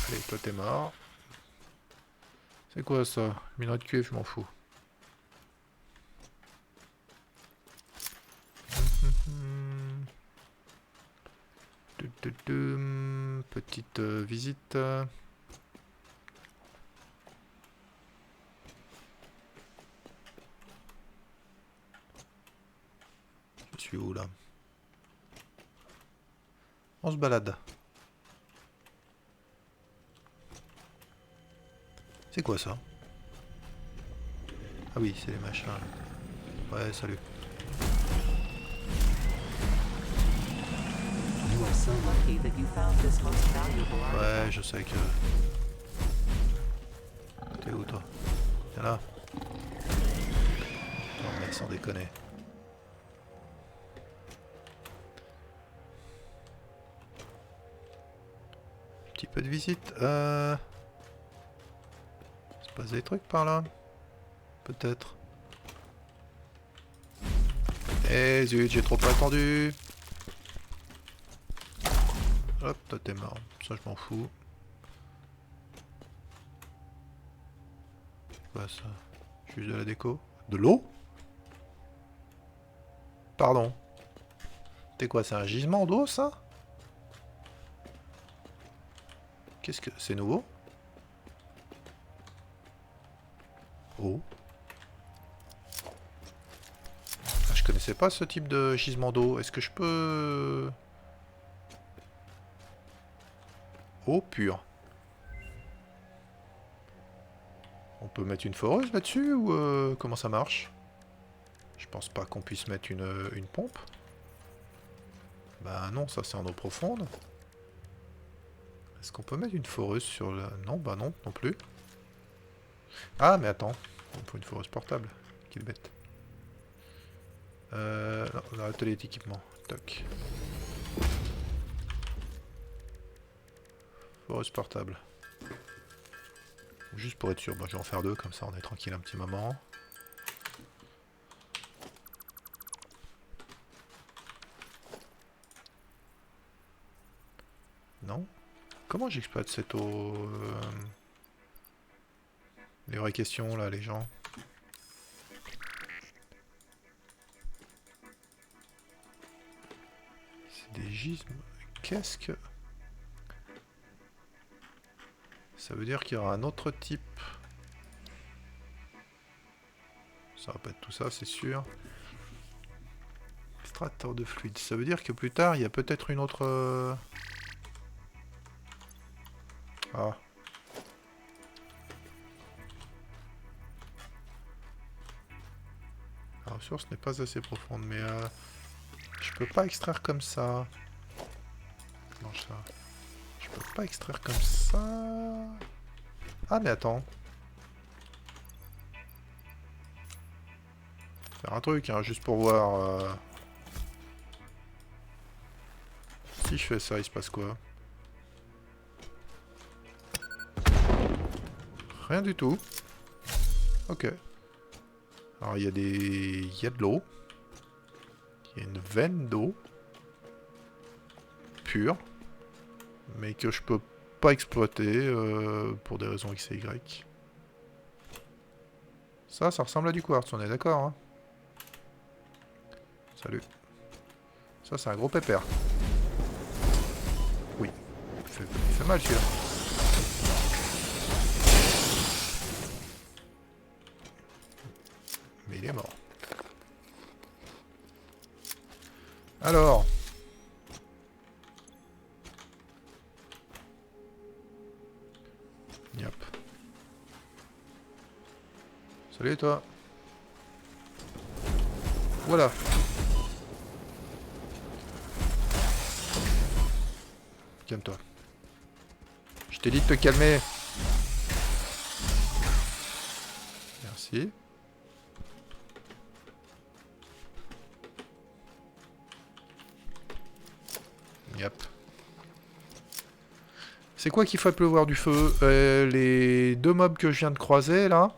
Allez, toi, t'es mort. C'est quoi, ça? Minerai de cuivre, je m'en fous. Petite visite. Je suis où là? On se balade. C'est quoi ça? Ah oui, c'est les machins. Ouais, salut. You are so lucky that you found this most valuable Ouais, artifact. je sais que... T'es où toi? Viens là. Non mais sans déconner. Petit peu de visite. Il se passe des trucs par là? Peut-être. Eh zut, j'ai trop attendu. Hop, toi t'es mort. Ça je m'en fous. C'est quoi ça? Juste de la déco? De l'eau? Pardon. T'es quoi, c'est un gisement d'eau ça? Qu'est-ce que... C'est nouveau? Oh. Ah, je connaissais pas ce type de gisement d'eau. Est-ce que je peux... Eau pure. On peut mettre une foreuse là-dessus ou comment ça marche? Je pense pas qu'on puisse mettre une pompe. Bah non, ça c'est en eau profonde. Est-ce qu'on peut mettre une foreuse sur le... Non, bah non, non plus. Ah, mais attends. Il faut une foreuse portable. Quelle bête. Non, on a l'atelier d'équipement. Toc. Foreuse portable. Juste pour être sûr, bah, je vais en faire deux, comme ça on est tranquille un petit moment. Non? Comment j'exploite cette eau Les vraies questions là, les gens. C'est des gismes. Qu'est-ce que... Ça veut dire qu'il y aura un autre type. Ça va pas être tout ça, c'est sûr. Extracteur de fluide. Ça veut dire que plus tard, il y a peut-être une autre... Ah. La ressource n'est pas assez profonde, mais je peux pas extraire comme ça. Non, ça. Je peux pas extraire comme ça. Ah, mais attends. Faire un truc, hein, juste pour voir. Si je fais ça, il se passe quoi? Rien du tout. Ok. Alors il y a des... Il y a de l'eau. Il y a une veine d'eau. Pure. Mais que je peux pas exploiter pour des raisons X et Y. Ça ressemble à du quartz, on est d'accord, hein? Salut. Ça, c'est un gros pépère. Oui. Il fait mal, celui-là. Mais il est mort. Alors. Yep. Salut toi. Voilà. Calme-toi. Je t'ai dit de te calmer. Merci. Yep. C'est quoi qui ferait pleuvoir du feu? Les deux mobs que je viens de croiser là,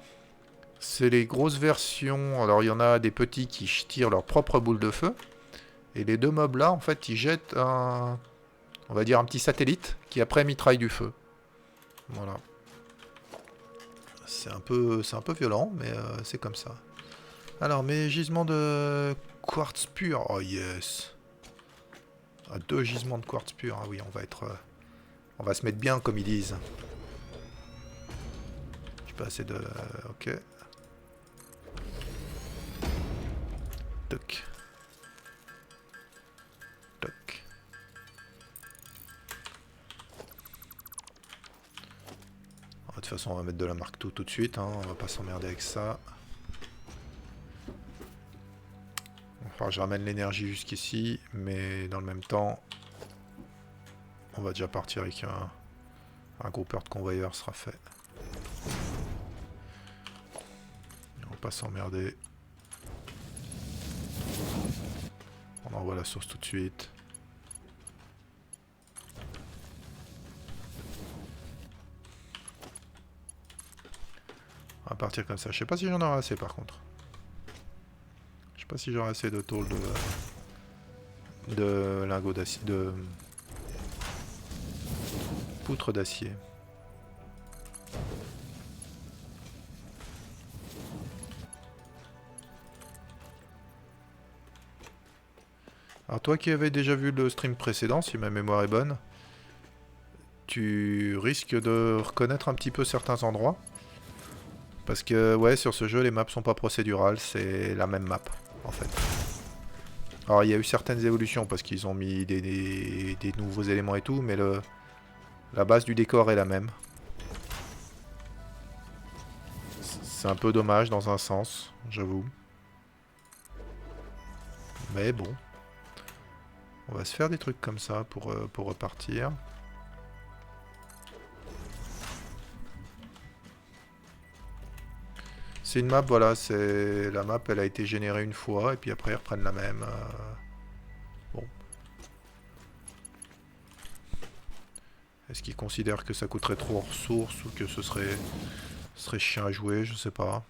c'est les grosses versions. Alors il y en a des petits qui tirent leur propre boule de feu. Et les deux mobs là, en fait, ils jettent un... On va dire un petit satellite qui après mitraille du feu. Voilà. C'est un peu violent, mais c'est comme ça. Alors, mes gisements de quartz pur. Oh yes. Ah, 2 gisements de quartz pur. Ah oui, on va être... on va se mettre bien, comme ils disent. J'ai pas assez de... Ok. Toc. Toc. De toute façon, on va mettre de la marque tout de suite. Hein. On va pas s'emmerder avec ça. Il va falloir que je ramène l'énergie jusqu'ici. Mais dans le même temps, on va déjà partir avec un groupeur de convoyeurs sera fait. On va pas s'emmerder. On envoie la source tout de suite. On va partir comme ça. Je sais pas si j'en aurai assez par contre. Je sais pas si j'aurai assez de tôle de lingots d'acier, de poutres d'acier. Alors toi qui avais déjà vu le stream précédent, si ma mémoire est bonne, tu risques de reconnaître un petit peu certains endroits. Parce que ouais, sur ce jeu, les maps sont pas procédurales, c'est la même map en fait. Alors il y a eu certaines évolutions parce qu'ils ont mis des nouveaux éléments et tout, mais la base du décor est la même. C'est un peu dommage dans un sens, j'avoue. Mais bon. On va se faire des trucs comme ça pour repartir. C'est une map, voilà, c'est la map, elle a été générée une fois, et puis après ils reprennent la même. Bon. Est-ce qu'ils considèrent que ça coûterait trop en ressources, ou que ce serait chiant à jouer, je sais pas.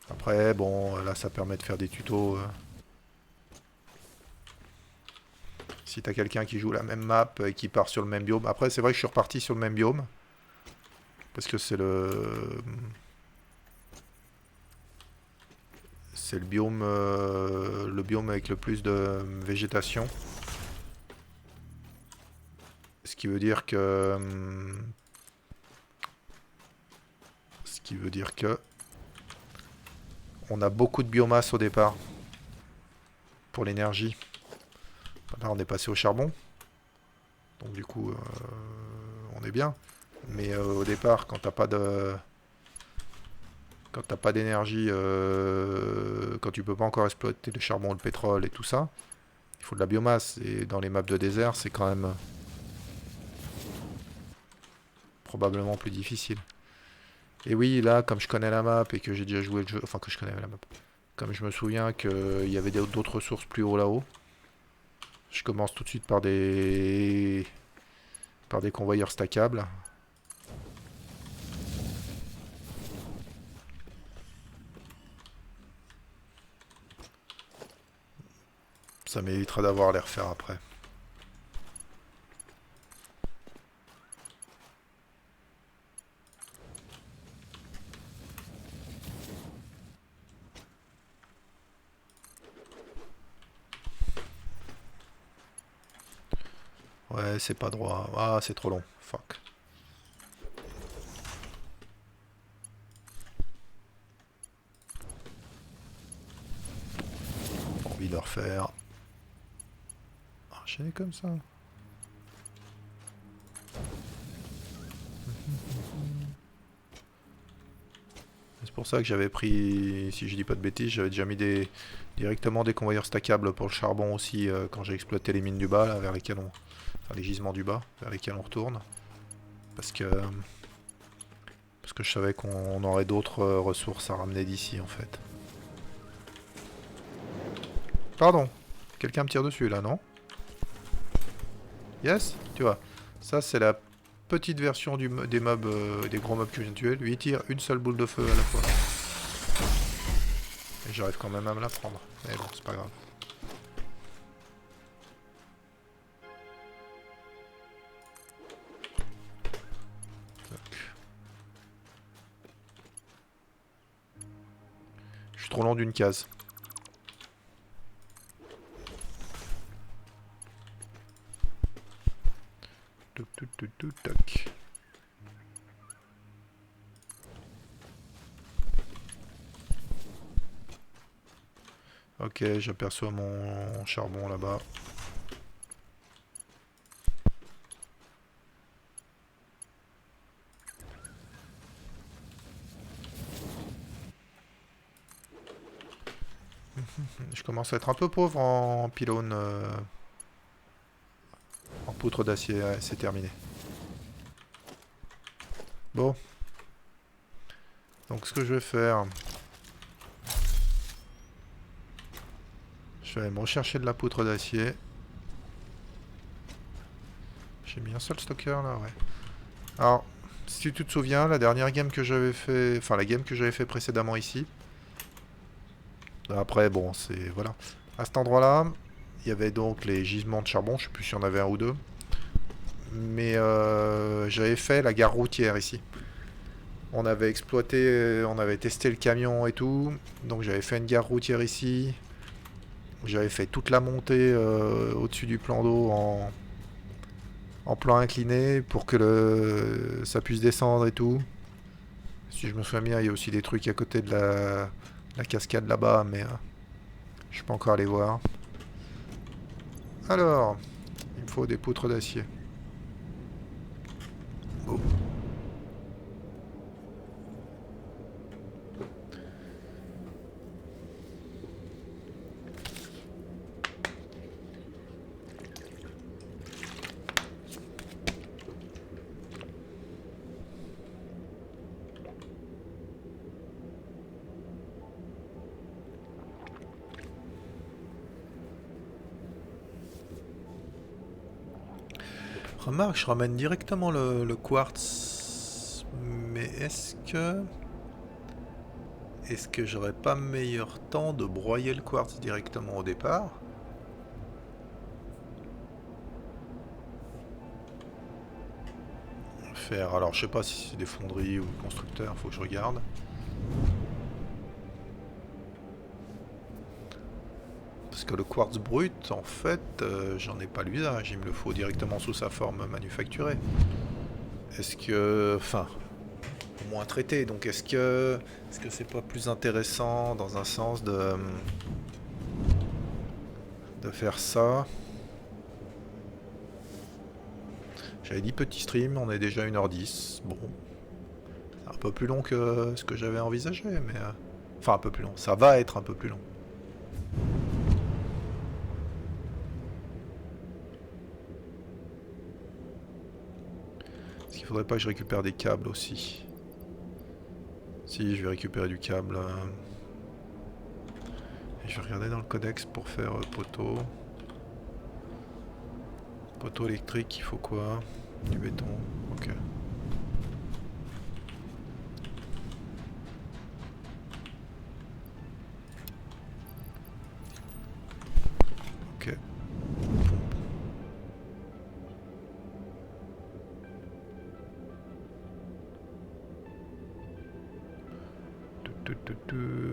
Après, bon, là ça permet de faire des tutos. Si t'as quelqu'un qui joue la même map et qui part sur le même biome. Après, c'est vrai que je suis reparti sur le même biome. Parce que c'est le... C'est le biome avec le plus de végétation. Ce qui veut dire que qui veut dire que on a beaucoup de biomasse au départ pour l'énergie. Là on est passé au charbon, donc du coup on est bien. Mais au départ, quand t'as pas d'énergie, quand tu peux pas encore exploiter le charbon, le pétrole et tout ça, il faut de la biomasse. Et dans les maps de désert, c'est quand même probablement plus difficile. Et oui, là, comme je connais la map et que j'ai déjà joué le jeu, enfin que je connais la map, comme je me souviens qu'il y avait d'autres ressources plus haut là-haut, je commence tout de suite par des convoyeurs stackables. Ça m'évitera d'avoir à les refaire après. Ouais, c'est pas droit. Ah, c'est trop long. Fuck. Pas envie de le refaire. Enchaîner comme ça. C'est pour ça que j'avais pris, si je dis pas de bêtises, j'avais déjà mis directement des convoyeurs stackables pour le charbon aussi quand j'ai exploité les mines du bas, là, vers lesquelles on... Enfin, les gisements du bas, vers lesquels on retourne. Parce que je savais qu'on aurait d'autres ressources à ramener d'ici, en fait. Pardon. Quelqu'un me tire dessus, là, non? Yes? Tu vois. Ça, c'est la petite version des mobs, des gros mobs que je viens de tuer. Lui, il tire une seule boule de feu à la fois. Et j'arrive quand même à me la prendre. Mais bon, c'est pas grave. Je suis trop long d'une case. Tac. Ok, j'aperçois mon charbon là-bas. Je commence à être un peu pauvre en pylône. En poutre d'acier, ouais, c'est terminé. Bon. Donc ce que je vais faire... Je vais aller me rechercher de la poutre d'acier. J'ai mis un seul stocker là, ouais. Alors, si tu te souviens, la dernière game que j'avais fait... Enfin, la game que j'avais fait précédemment ici. Après, bon, c'est... Voilà. À cet endroit-là, il y avait donc les gisements de charbon. Je sais plus si on avait un ou deux. Mais j'avais fait la gare routière ici. On avait exploité... On avait testé le camion et tout. Donc j'avais fait une gare routière ici. J'avais fait toute la montée au-dessus du plan d'eau en plan incliné pour que ça puisse descendre et tout. Si je me souviens bien, il y a aussi des trucs à côté de la cascade là-bas, mais je suis pas encore allé voir. Alors, il me faut des poutres d'acier. Oh. Remarque, je ramène directement le quartz. Mais est-ce que j'aurais pas meilleur temps de broyer le quartz directement au départ? Alors je sais pas si c'est des fonderies ou constructeurs, faut que je regarde. Parce que le quartz brut, en fait, j'en ai pas l'usage, il me le faut directement sous sa forme manufacturée. Est-ce que... Enfin... au moins traité. Donc est-ce que c'est pas plus intéressant dans un sens de faire ça? J'avais dit petit stream, on est déjà 1h10. Bon, c'est un peu plus long que ce que j'avais envisagé, mais... enfin, un peu plus long. Ça va être un peu plus long. Est-ce qu'il faudrait pas que je récupère des câbles aussi? Si, je vais récupérer du câble. Et je vais regarder dans le codex pour faire poteau. Poteau électrique, il faut quoi? Du béton, ok. Ok.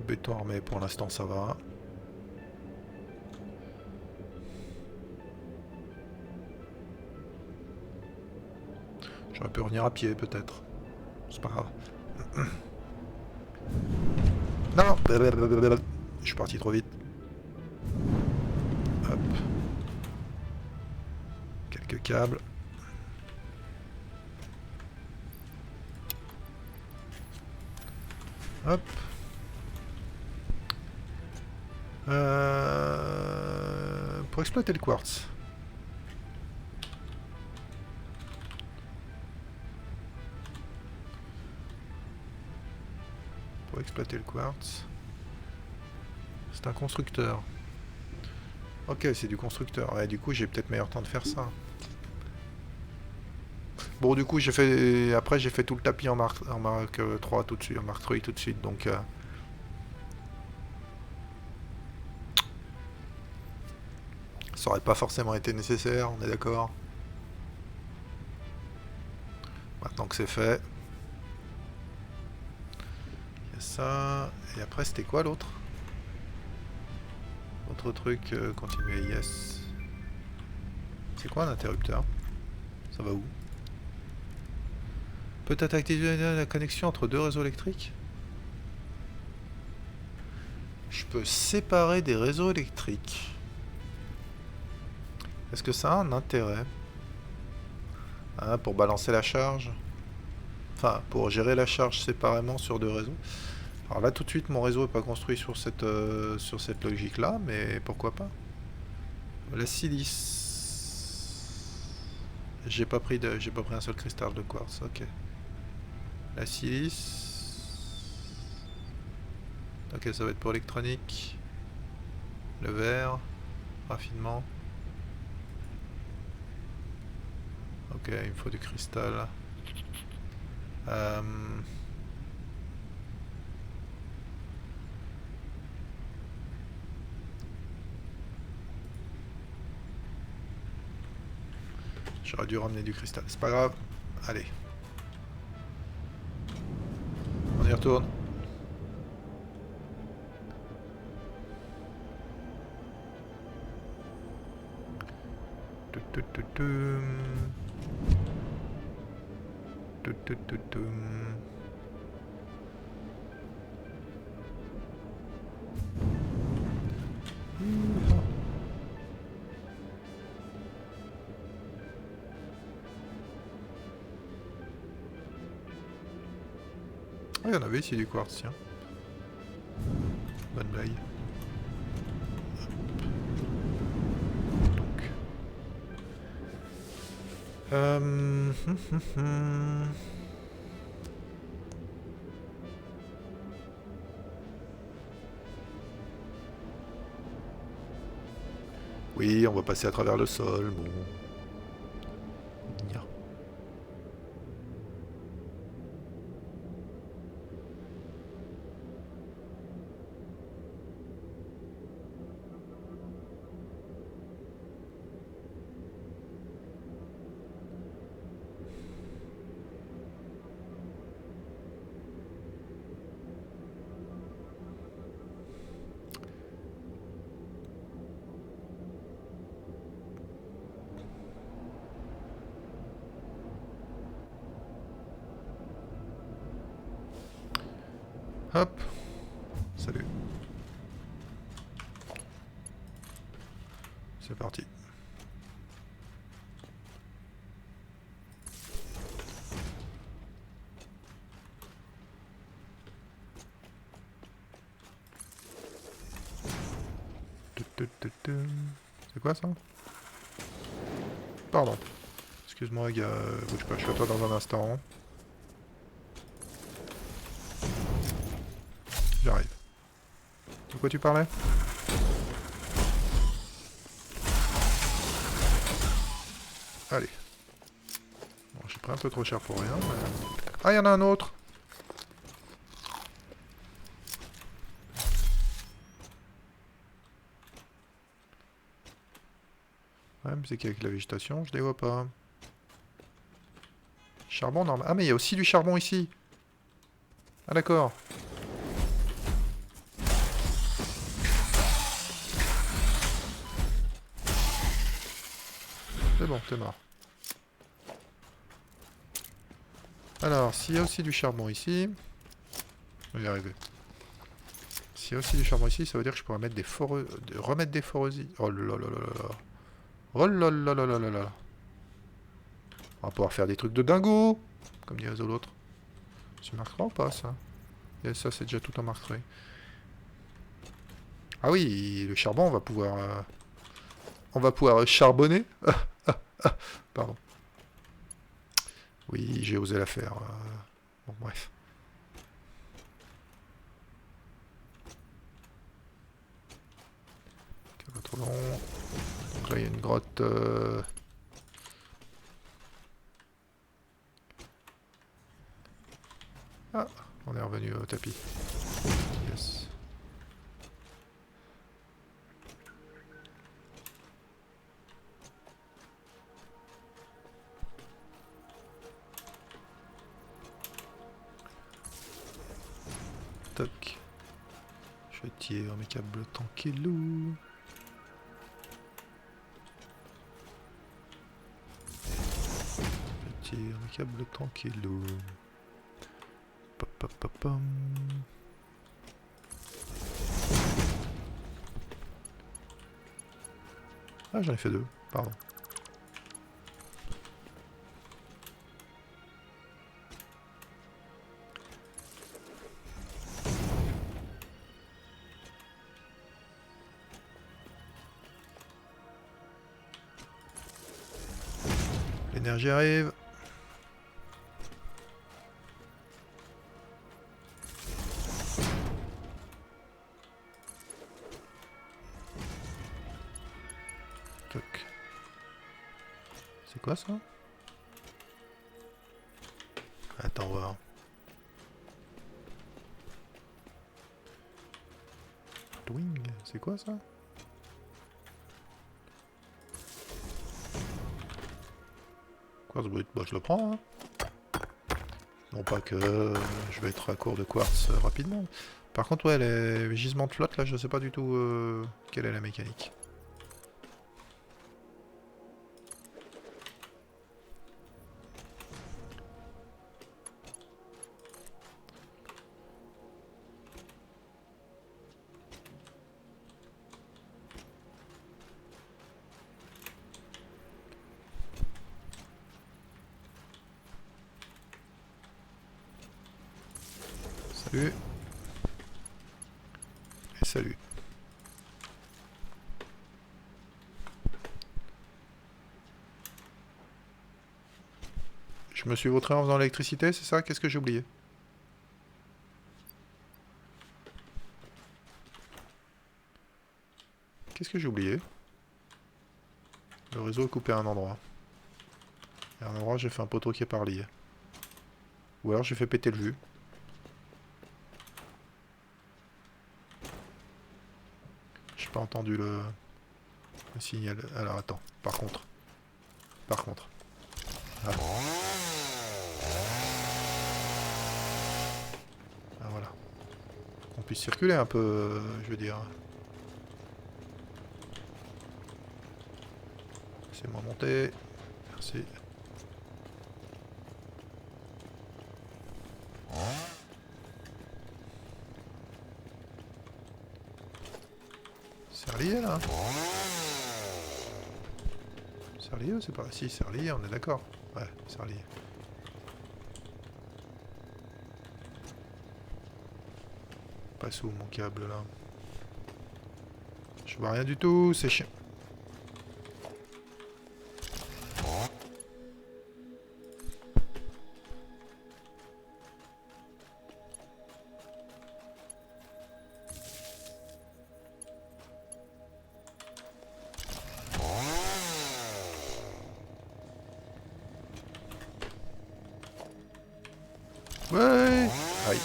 Béton armé, pour l'instant ça va. J'aurais pu revenir à pied peut-être. C'est pas grave. Non. Je suis parti trop vite. Hop. Quelques câbles. Hop. Pour exploiter le quartz. Pour exploiter le quartz. C'est un constructeur. Ok, c'est du constructeur. Ouais, du coup, j'ai peut-être meilleur temps de faire ça. Bon, du coup, j'ai fait... Après, j'ai fait tout le tapis en marque 3 tout de suite, en marque 3 tout de suite, donc... Ça aurait pas forcément été nécessaire, on est d'accord. Maintenant que c'est fait. Il y a ça... Et après, c'était quoi l'autre? Autre truc, continuer, yes. C'est quoi un interrupteur? Ça va où? Peut-être activer la connexion entre deux réseaux électriques? Je peux séparer des réseaux électriques. Est-ce que ça a un intérêt? Ah, pour balancer la charge? Enfin, pour gérer la charge séparément sur deux réseaux. Alors là, tout de suite, mon réseau n'est pas construit sur cette logique-là, mais pourquoi pas? La silice. J'ai pas pris un seul cristal de quartz, ok. La silice. Ok, ça va être pour électronique. Le verre. Raffinement. Ok, il me faut du cristal. J'aurais dû ramener du cristal. C'est pas grave. Allez. On y retourne. Ah, il y en avait ici du quartz, tiens. Bonne blague. Donc. Oui, on va passer à travers le sol, bon. Nya. Hop. Salut. C'est parti. C'est quoi ça? Pardon. Excuse-moi, gars, bouge pas, je suis à toi dans un instant. J'arrive. De quoi tu parlais? Allez. Bon, j'ai pris un peu trop cher pour rien, mais... Ah, il y en a un autre! Ouais, mais c'est qu'avec la végétation, je les vois pas. Charbon normal. Ah, mais il y a aussi du charbon ici! Ah, d'accord. C'est bon, t'es mort. Alors, s'il y a aussi du charbon ici... Je vais y arriver. S'il y a aussi du charbon ici, ça veut dire que je pourrais mettre des remettre des foreuses... Oh là là là là là. Oh là là là là là là. On va pouvoir faire des trucs de dingo, comme dirait l'autre. Tu marqueras ou pas, ça? Et ça, c'est déjà tout en marquerai. Ah oui, le charbon, on va pouvoir charbonner. Pardon. Oui, j'ai osé la faire. Bon, bref. C'est pas trop long. Donc là, il y a une grotte... Ah, on est revenu au tapis. Yes. Toc. Je tire mes câbles tranquillou. Je tire mes câbles tranquillou. Pop, pop, pop, pom. Ah, j'en ai fait 2, pardon. L'énergie arrive. Toc. C'est quoi ça? Attends voir. Twing, c'est quoi ça? Quoi ce bruit? Bah je le prends hein. Non pas que je vais être à court de quartz rapidement. Par contre ouais les gisements de flotte là je sais pas du tout quelle est la mécanique. Salut. Et salut. Je me suis vautré en faisant l'électricité, c'est ça? Qu'est-ce que j'ai oublié? Qu'est-ce que j'ai oublié? Le réseau est coupé à un endroit. Et à un endroit j'ai fait un poteau qui est par lié. Ou alors j'ai fait péter le jus. J'ai pas entendu le signal. Alors attends, par contre. Ah. Ah voilà. Qu'on puisse circuler un peu, je veux dire. Laissez-moi monter. Merci. pas relié ou c'est pas... Si, c'est relié, on est d'accord. Ouais, c'est relié. Passe où mon câble là? Je vois rien du tout, c'est chiant. Ouais. Aïe.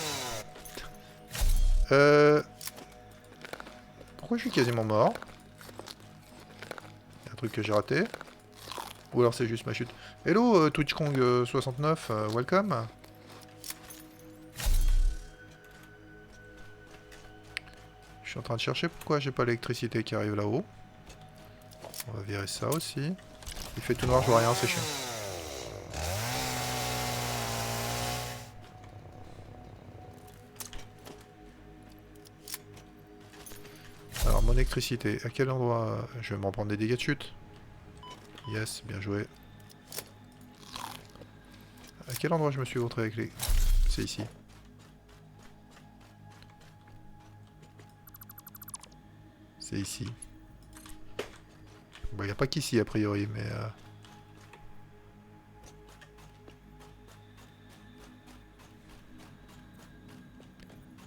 Pourquoi je suis quasiment mort? Il y a un truc que j'ai raté. Ou alors c'est juste ma chute. Hello TwitchKong 69, welcome. Je suis en train de chercher pourquoi j'ai pas l'électricité qui arrive là-haut. On va virer ça aussi. Il fait tout noir, je vois rien, c'est chiant. Alors mon électricité, à quel endroit je vais m'en prendre des dégâts de chute? Yes, bien joué. À quel endroit je me suis vautré avec les... C'est ici. C'est ici. Bon, il n'y a pas qu'ici a priori, mais...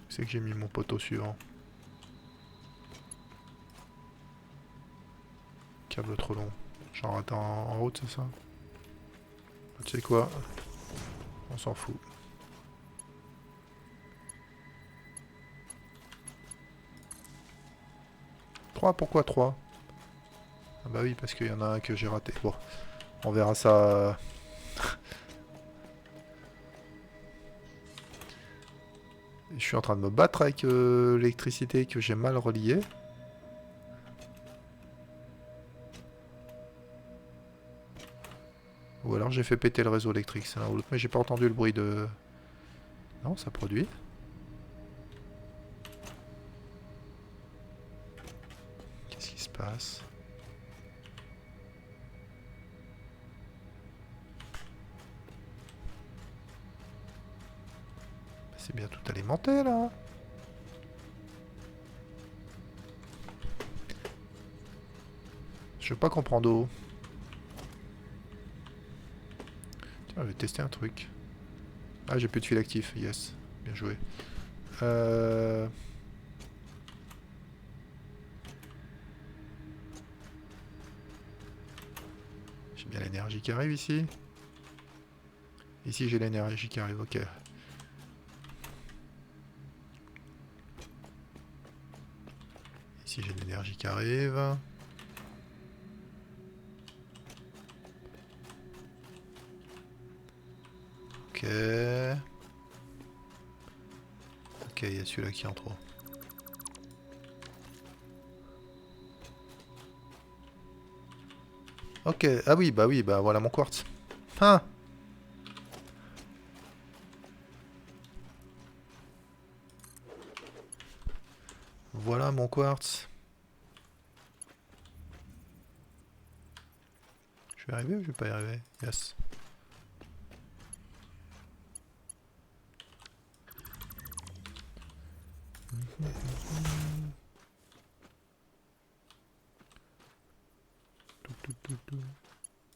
C'est que j'ai mis mon poteau suivant. Câble trop long. Genre attends en route, c'est ça? Tu sais quoi? On s'en fout. 3, pourquoi 3? Ah bah oui, parce qu'il y en a un que j'ai raté. Bon, on verra ça. Je suis en train de me battre avec l'électricité que j'ai mal reliée. Ou alors j'ai fait péter le réseau électrique, c'est l'un ou l'autre. Mais j'ai pas entendu le bruit de... Non, ça produit. Qu'est-ce qui se passe? C'est bien tout alimenté là. Je veux pas qu'on prenne d'eau. Tiens, je vais tester un truc. Ah, j'ai plus de fil actif, yes. Bien joué. J'ai bien l'énergie qui arrive ici. Ici, j'ai l'énergie qui arrive, ok. Ici, j'ai l'énergie qui arrive. Ok. Ok, il y a celui-là qui est en trop. Ok, ah oui, bah voilà mon quartz. Ah! Voilà mon quartz. Je vais y arriver ou je vais pas y arriver? Yes.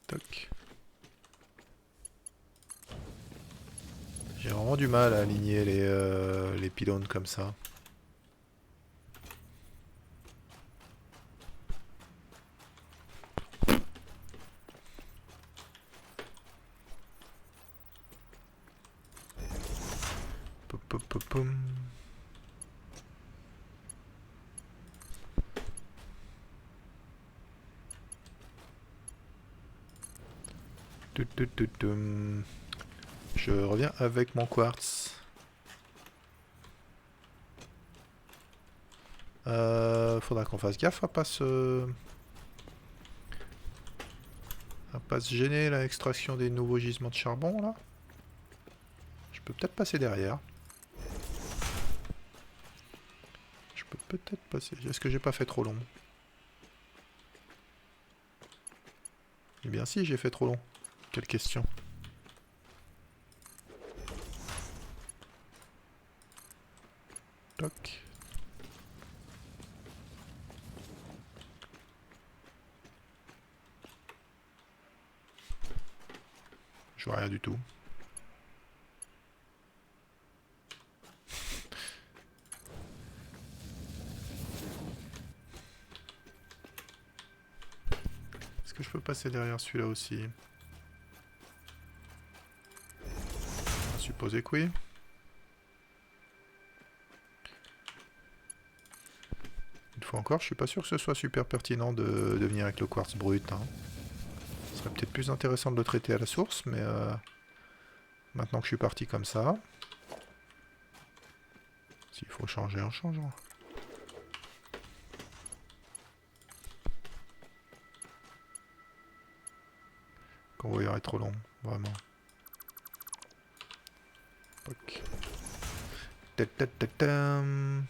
Toc. J'ai vraiment du mal à aligner les pylônes comme ça. Pom, pom, pom, pom. Je reviens avec mon quartz. Faudra qu'on fasse gaffe à pas se gêner l'extraction des nouveaux gisements de charbon là. Je peux peut-être passer derrière. Je peux peut-être passer. Est-ce que j'ai pas fait trop long? Eh bien si, j'ai fait trop long. Quelle question. Toc. Je vois rien du tout. Est-ce que je peux passer derrière celui-là aussi? On va supposer que oui. Une fois encore, je suis pas sûr que ce soit super pertinent de venir avec le quartz brut. Hein. Ce serait peut-être plus intéressant de le traiter à la source, mais maintenant que je suis parti comme ça, s'il faut changer, on changera. Le convoyeur est trop long, vraiment. Poc. Ta-ta-ta-tam.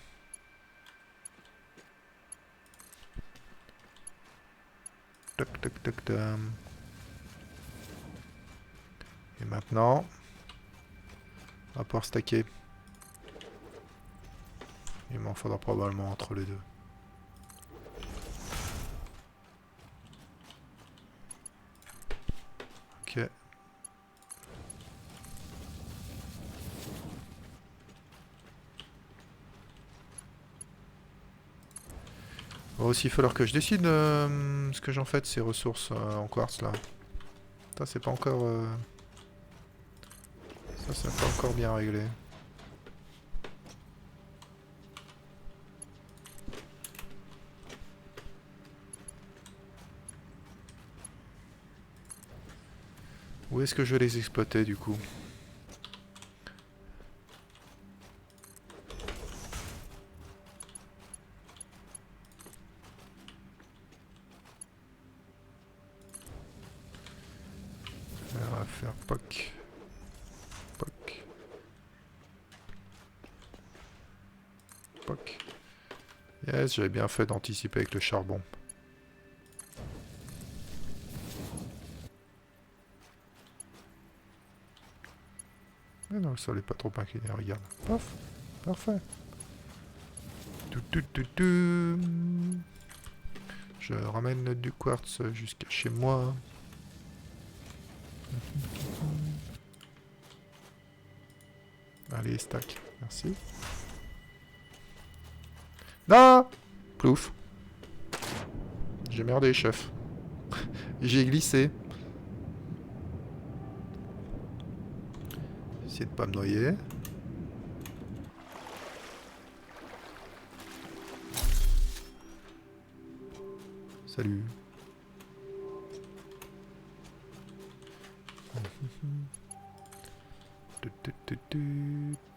Toc toc toc tam. Et maintenant, on va pouvoir stacker. Il m'en faudra probablement entre les deux. Ok. Il va aussi falloir que je décide ce que j'en fais de ces ressources en quartz là. Ça c'est pas encore... Ça c'est pas encore bien réglé. Où est-ce que je vais les exploiter du coup? On va faire POC. POC. POC. Yes, j'avais bien fait d'anticiper avec le charbon. Mais non, le sol est pas trop incliné, regarde. Paf. Parfait. Tout, tout, tout, tout. Je ramène du quartz jusqu'à chez moi. Allez, stack. Merci. Non! Plouf. J'ai merdé, chef. J'ai glissé. Essayez de pas me noyer. Salut.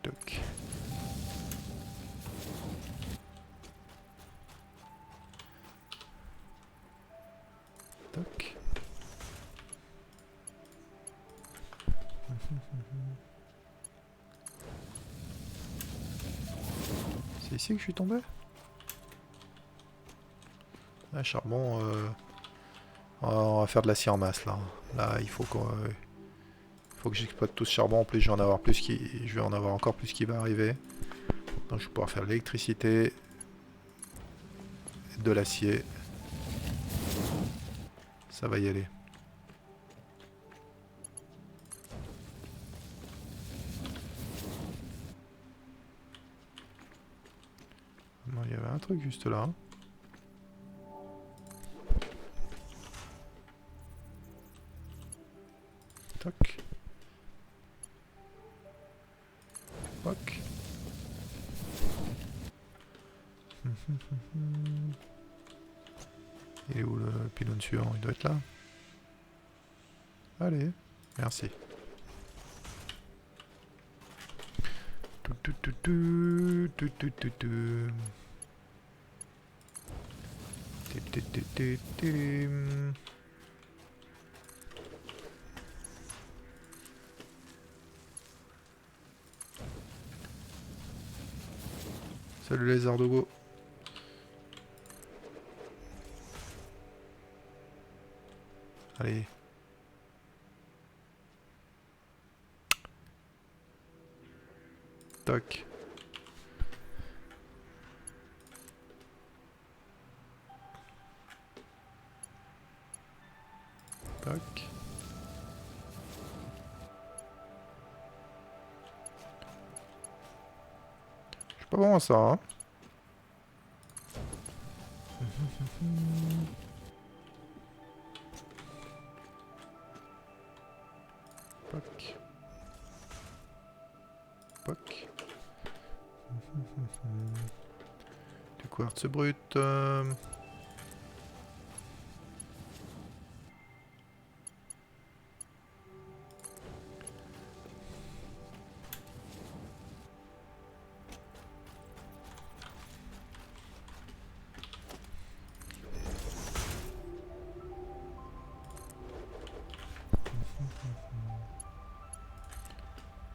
Toc. Toc. C'est ici que je suis tombé? Ah, charbon, on va faire de l'acier en masse là. Là, il faut que j'exploite tout ce charbon. En plus, je vais en avoir encore plus qui va arriver. Donc, je vais pouvoir faire de l'électricité, de l'acier. Ça va y aller. Non, il y avait un truc juste là. Toc. Toc. Il est où le pylône suivant? Il doit être là. Allez, merci. Salut les Ardogo. Allez. Toc. Toc. Je suis pas bon à ça, hein. Poc. Poc. Du quartz brut.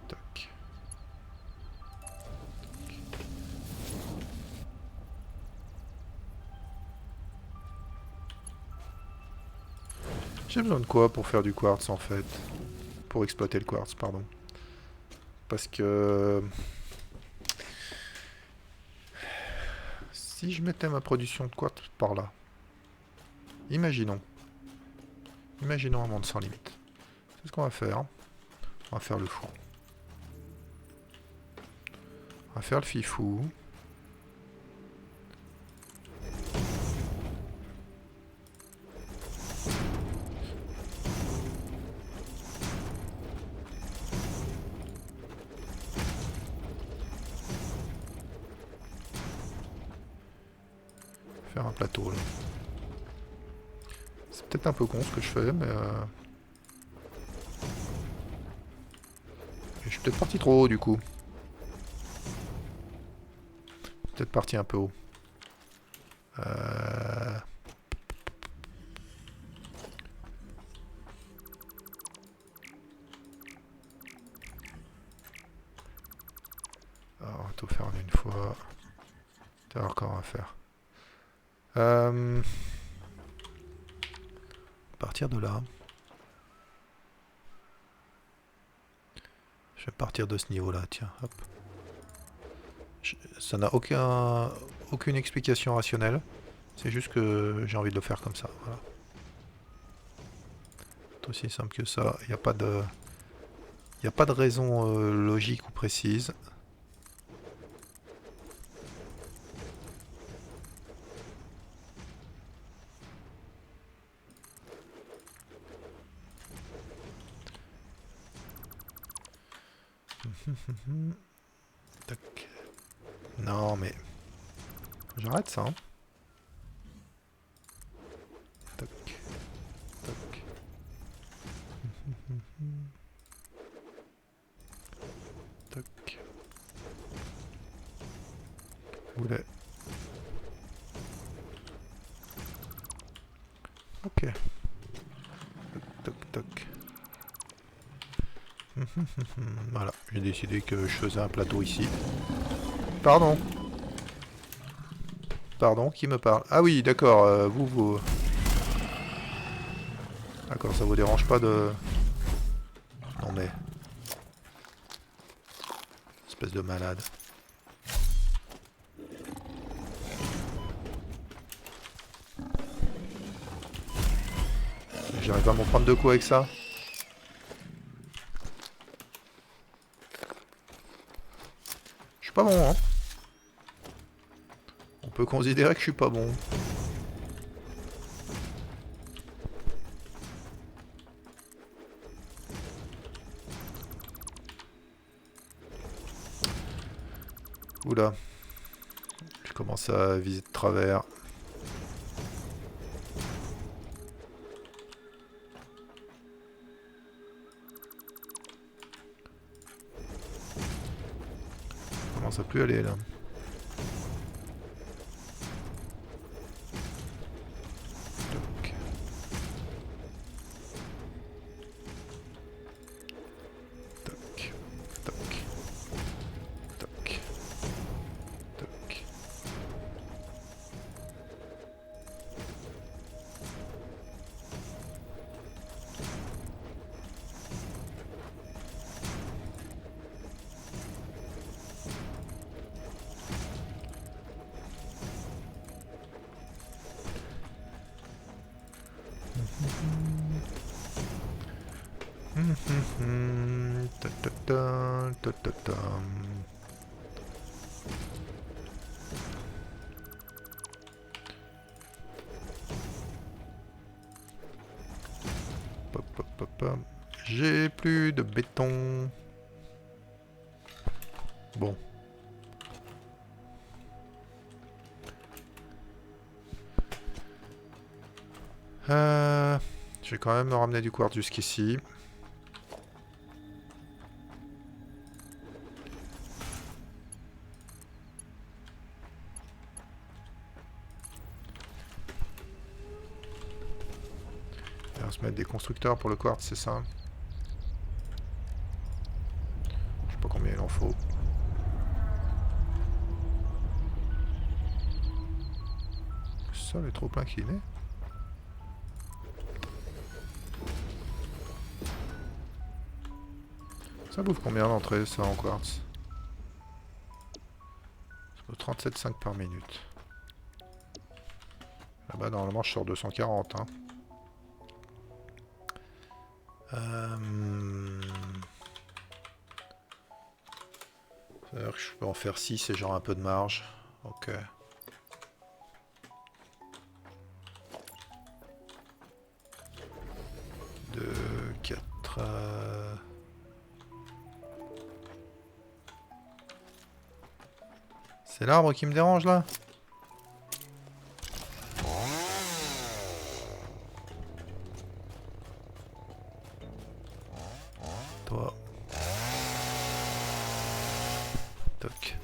Toc. J'ai besoin de quoi pour faire du quartz en fait? Pour exploiter le quartz, pardon. Parce que... si je mettais ma production de quartz par là. Imaginons. Imaginons un monde sans limite. C'est ce qu'on va faire. On va faire le fou. On va faire le fifou. Faire un plateau là. C'est peut-être un peu con ce que je fais, mais... je suis peut-être parti trop haut du coup. Peut-être parti un peu haut. Alors, on va tout faire en une fois. Tu vas voir comment on va faire. À partir de là. Je vais partir de ce niveau-là, tiens, hop. Ça n'a aucune explication rationnelle. C'est juste que j'ai envie de le faire comme ça, voilà. C'est aussi simple que ça. Il n'y a pas de... Il n'y a pas de raison logique ou précise. Tac. Non mais... j'arrête ça. Hein. Tac. Tac. Tac. Boulet. Ok. Toc toc. Voilà, j'ai décidé que je faisais un plateau ici. Pardon. Pardon, qui me parle? Ah oui, d'accord, vous... D'accord, ça vous dérange pas de... Non mais... espèce de malade. J'arrive à m'en prendre de quoi avec ça? Je suis pas bon, hein. On peut considérer que je suis pas bon. Oula. Je commence à viser de travers. Je commence à plus aller là. Toc. Toc. Toc. Toc. Toc. Ta ta ta, ta ta ta. Pop, pop, pop, pop. J'ai plus de béton. Bon. Je vais quand même me ramener du quartz jusqu'ici. Et on va se mettre des constructeurs pour le quartz, c'est ça? Je sais pas combien il en faut. Ça, il est trop plein qu'il est. Ça bouffe combien d'entrées ça en quartz? Ça vaut 37,5 par minute. Là-bas normalement je sors 240 hein. C'est-à-dire que je peux en faire 6 et genre un peu de marge. Ok. 2, 4... C'est l'arbre qui me dérange là? Toi. Toc.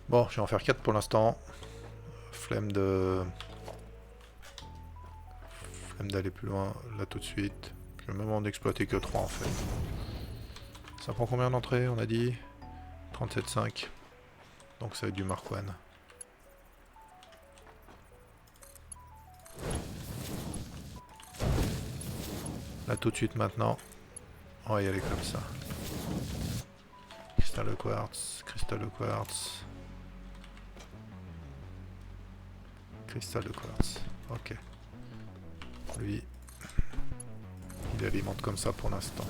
Bon, je vais en faire 4 pour l'instant. Flemme d'aller plus loin là tout de suite. Je vais même en exploiter que 3 en fait. Ça prend combien d'entrées on a dit? 37,5. Donc ça va être du Mark 1. Là tout de suite maintenant. On va y aller comme ça. Cristal de quartz, cristal de quartz. Cristal de quartz. Ok. Lui, il alimente comme ça pour l'instant.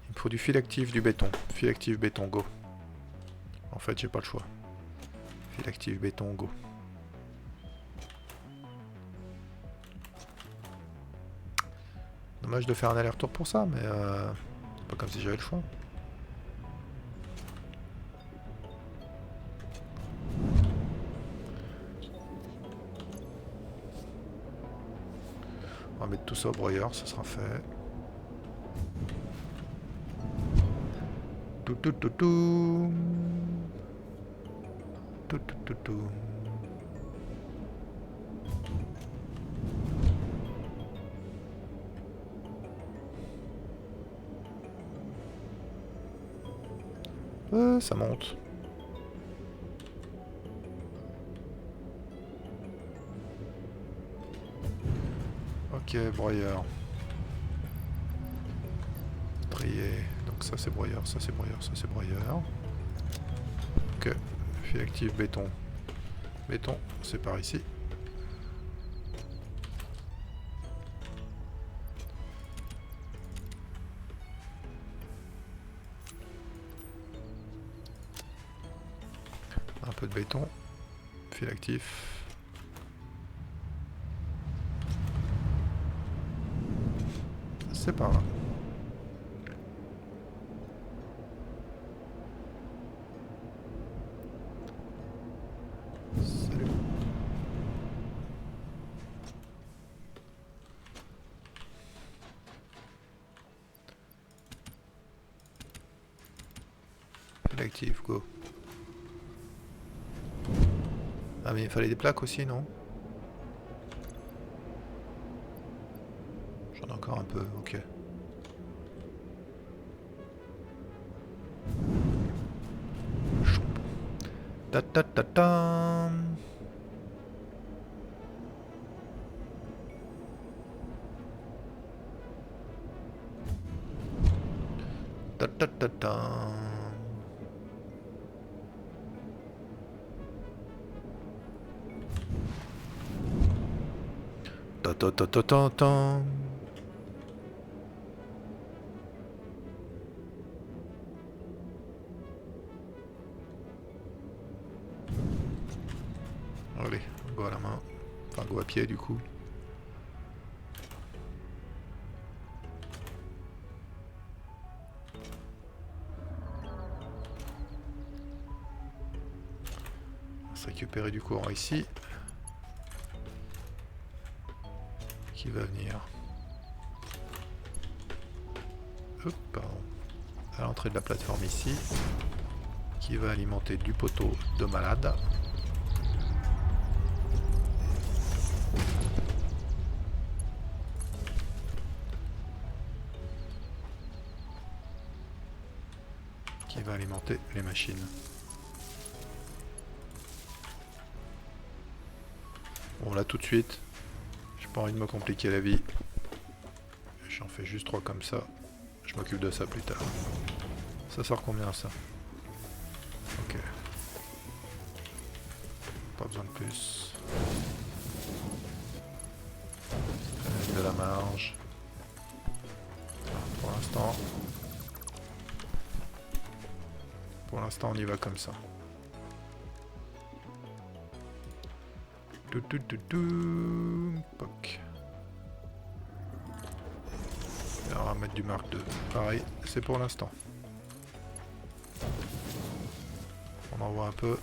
Il me faut du fil actif, du béton. Fil actif, béton, go. En fait, j'ai pas le choix. Fil actif, béton, go. Dommage de faire un aller-retour pour ça, mais c'est pas comme si j'avais le choix. On va mettre tout ça au broyeur, ça sera fait. Tout tout tout tout. Tout tout tout tout. Ça monte. Ok, broyeur. Trier. Donc ça c'est broyeur, ça c'est broyeur, ça c'est broyeur. Ok. Fil actif béton. Béton, c'est par ici. Un peu de béton. Fil actif. C'est par là. Salut. Fil actif, go. Ah mais il fallait des plaques aussi, non? J'en ai encore un peu, ok. Ta ta ta ta. Ta ta ta ta. ta ta ta ta ta ta. Allez, go à la main. Enfin, go à pied du coup. On va se récupérer du courant ici. Qui va venir. Hop, pardon. À l'entrée de la plateforme ici. Qui va alimenter du poteau de malade. Qui va alimenter les machines. Bon là tout de suite, j'ai pas envie de me compliquer la vie. J'en fais juste 3 comme ça. Je m'occupe de ça plus tard. Ça sort combien ça? Ok. Pas besoin de plus. De la marge. Pour l'instant. Pour l'instant on y va comme ça. Poc. Et on va mettre du Mark II. Pareil, c'est pour l'instant. On en voit un peu.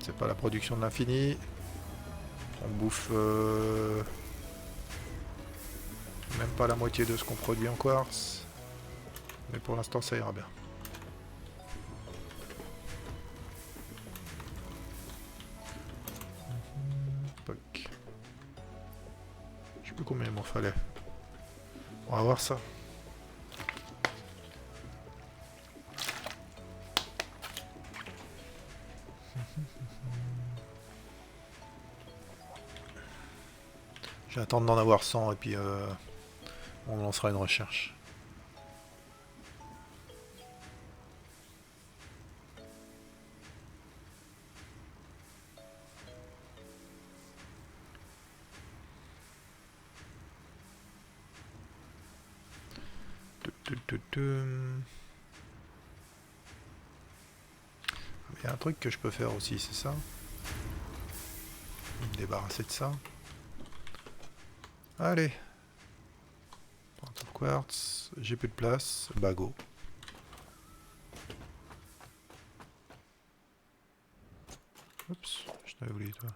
C'est pas la production de l'infini. On bouffe même pas la moitié de ce qu'on produit en quartz. Mais pour l'instant ça ira bien. Poc. Je sais plus combien il m'en fallait. On va voir ça. Je vais attendre d'en avoir 100 et puis on lancera une recherche. Il y a un truc que je peux faire aussi, c'est ça. Me débarrasser de ça. Allez. Point of quartz. J'ai plus de place. Bah go. Oups, je t'avais oublié toi.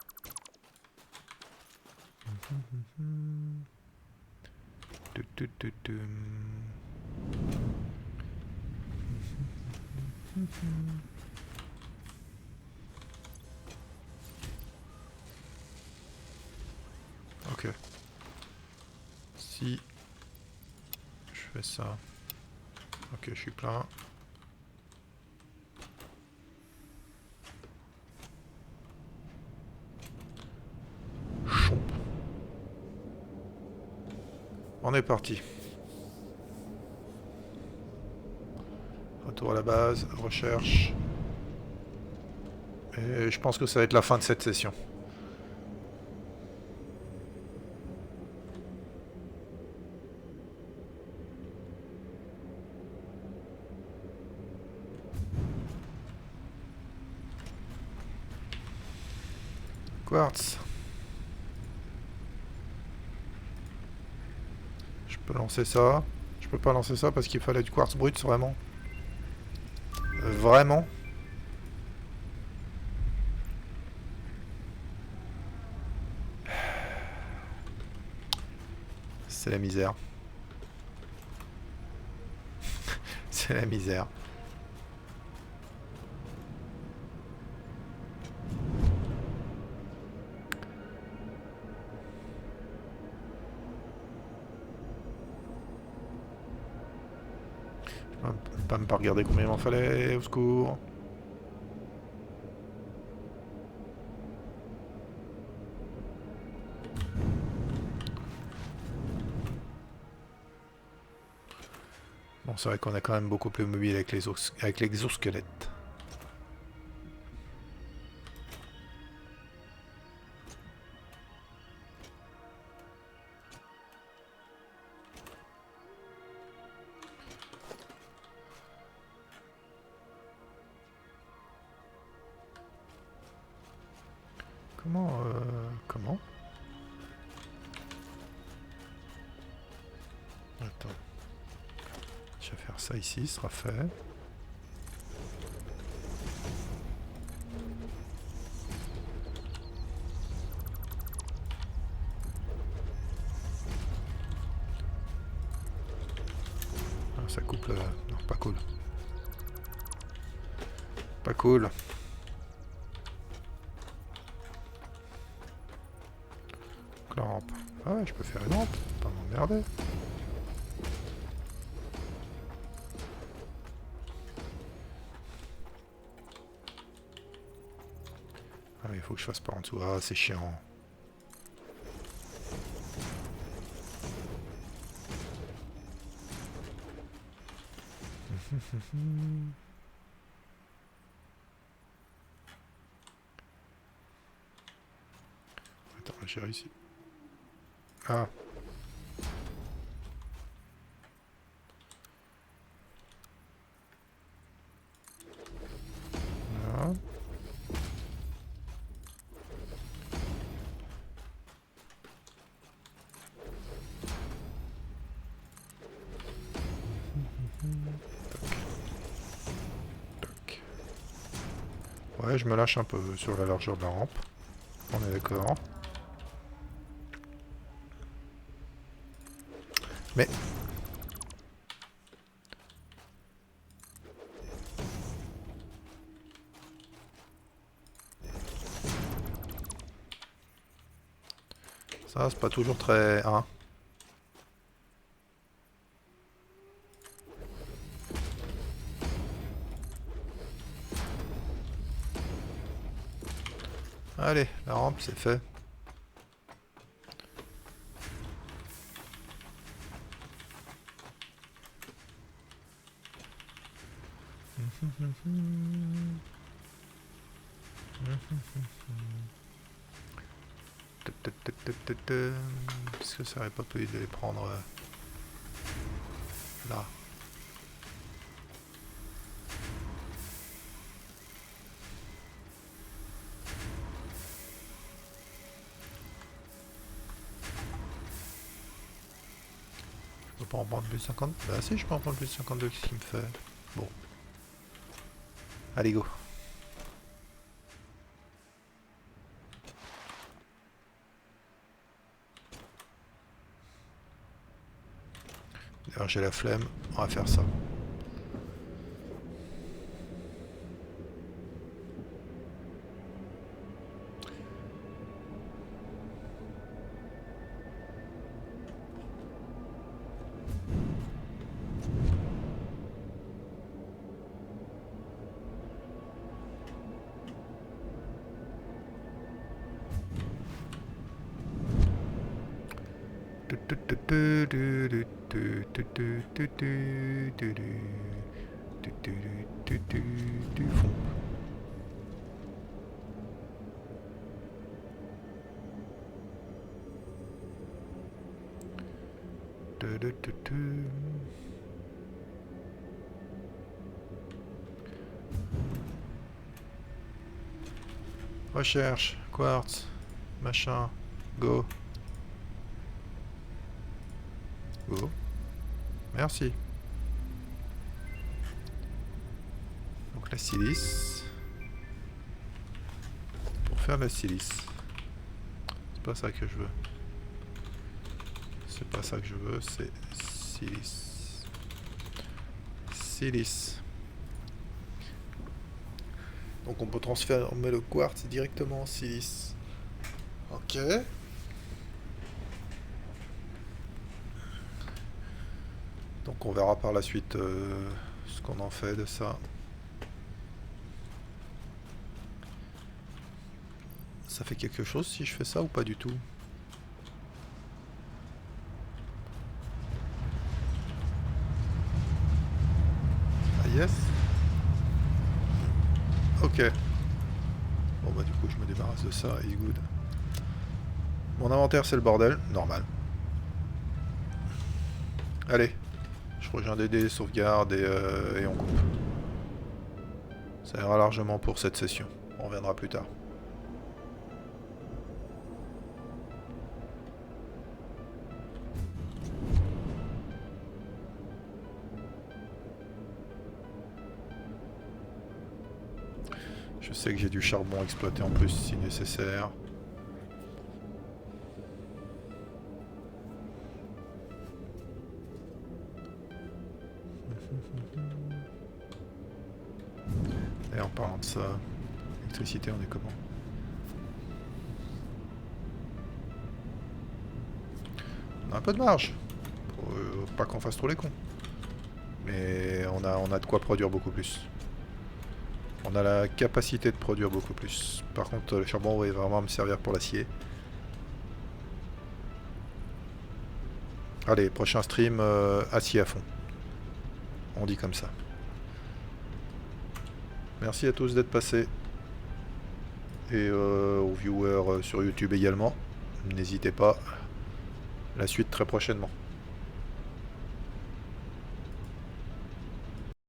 Ok. Si je fais ça. Ok, je suis plein. Chomp. On est parti. Retour à la base, recherche. Et je pense que ça va être la fin de cette session. Quartz. Je peux lancer ça. Je peux pas lancer ça parce qu'il fallait du quartz brut, vraiment. Vraiment. C'est la misère. C'est la misère. Pas me pas regarder combien il m'en fallait, au secours. Bon, Bon, c'est vrai qu'on est quand même beaucoup plus mobile avec avec l'exosquelette. Comment Attends. Je vais faire ça ici, ce sera fait. Ah, ça coupe le... Non, pas cool. Pas cool. La rampe. Ah ouais, je peux faire une rampe. Pas m'emmerder. Ah mais il faut que je fasse par en dessous. Ah, c'est chiant. Attends, j'ai réussi. Ah. Voilà. Tac. Ouais, je me lâche un peu sur la largeur de la rampe. On est d'accord. Mais... ça, c'est pas toujours très... Hein. Allez, la rampe, c'est fait. Est-ce que ça aurait pas pu de les prendre là? Je peux pas en prendre plus de 50? Bah si, je peux en prendre plus de 52, qu'est-ce qu'il me fait? Bon. Allez, go. D'ailleurs, j'ai la flemme, on va faire ça. Fond. Recherche, quartz, machin, go. Go. Merci. Donc la silice. Pour faire la silice. C'est pas ça que je veux. C'est pas ça que je veux, c'est silice. Silice. Donc on peut transformer le quartz directement en silice. Ok. Donc on verra par la suite ce qu'on en fait de ça. Ça fait quelque chose si je fais ça ou pas du tout? Ok. Bon bah du coup je me débarrasse de ça, is good. Mon inventaire c'est le bordel, normal. Allez, je rejoins DD, sauvegarde et on coupe. Ça ira largement pour cette session, on reviendra plus tard. Je sais que j'ai du charbon exploité en plus si nécessaire. Et en parlant de ça, électricité on est comment? On a un peu de marge, pour pas qu'on fasse trop les cons. Mais on a de quoi produire beaucoup plus. On a la capacité de produire beaucoup plus. Par contre, le charbon va vraiment me servir pour l'acier. Allez, prochain stream, acier à fond. On dit comme ça. Merci à tous d'être passés. Et aux viewers sur YouTube également. N'hésitez pas. La suite très prochainement.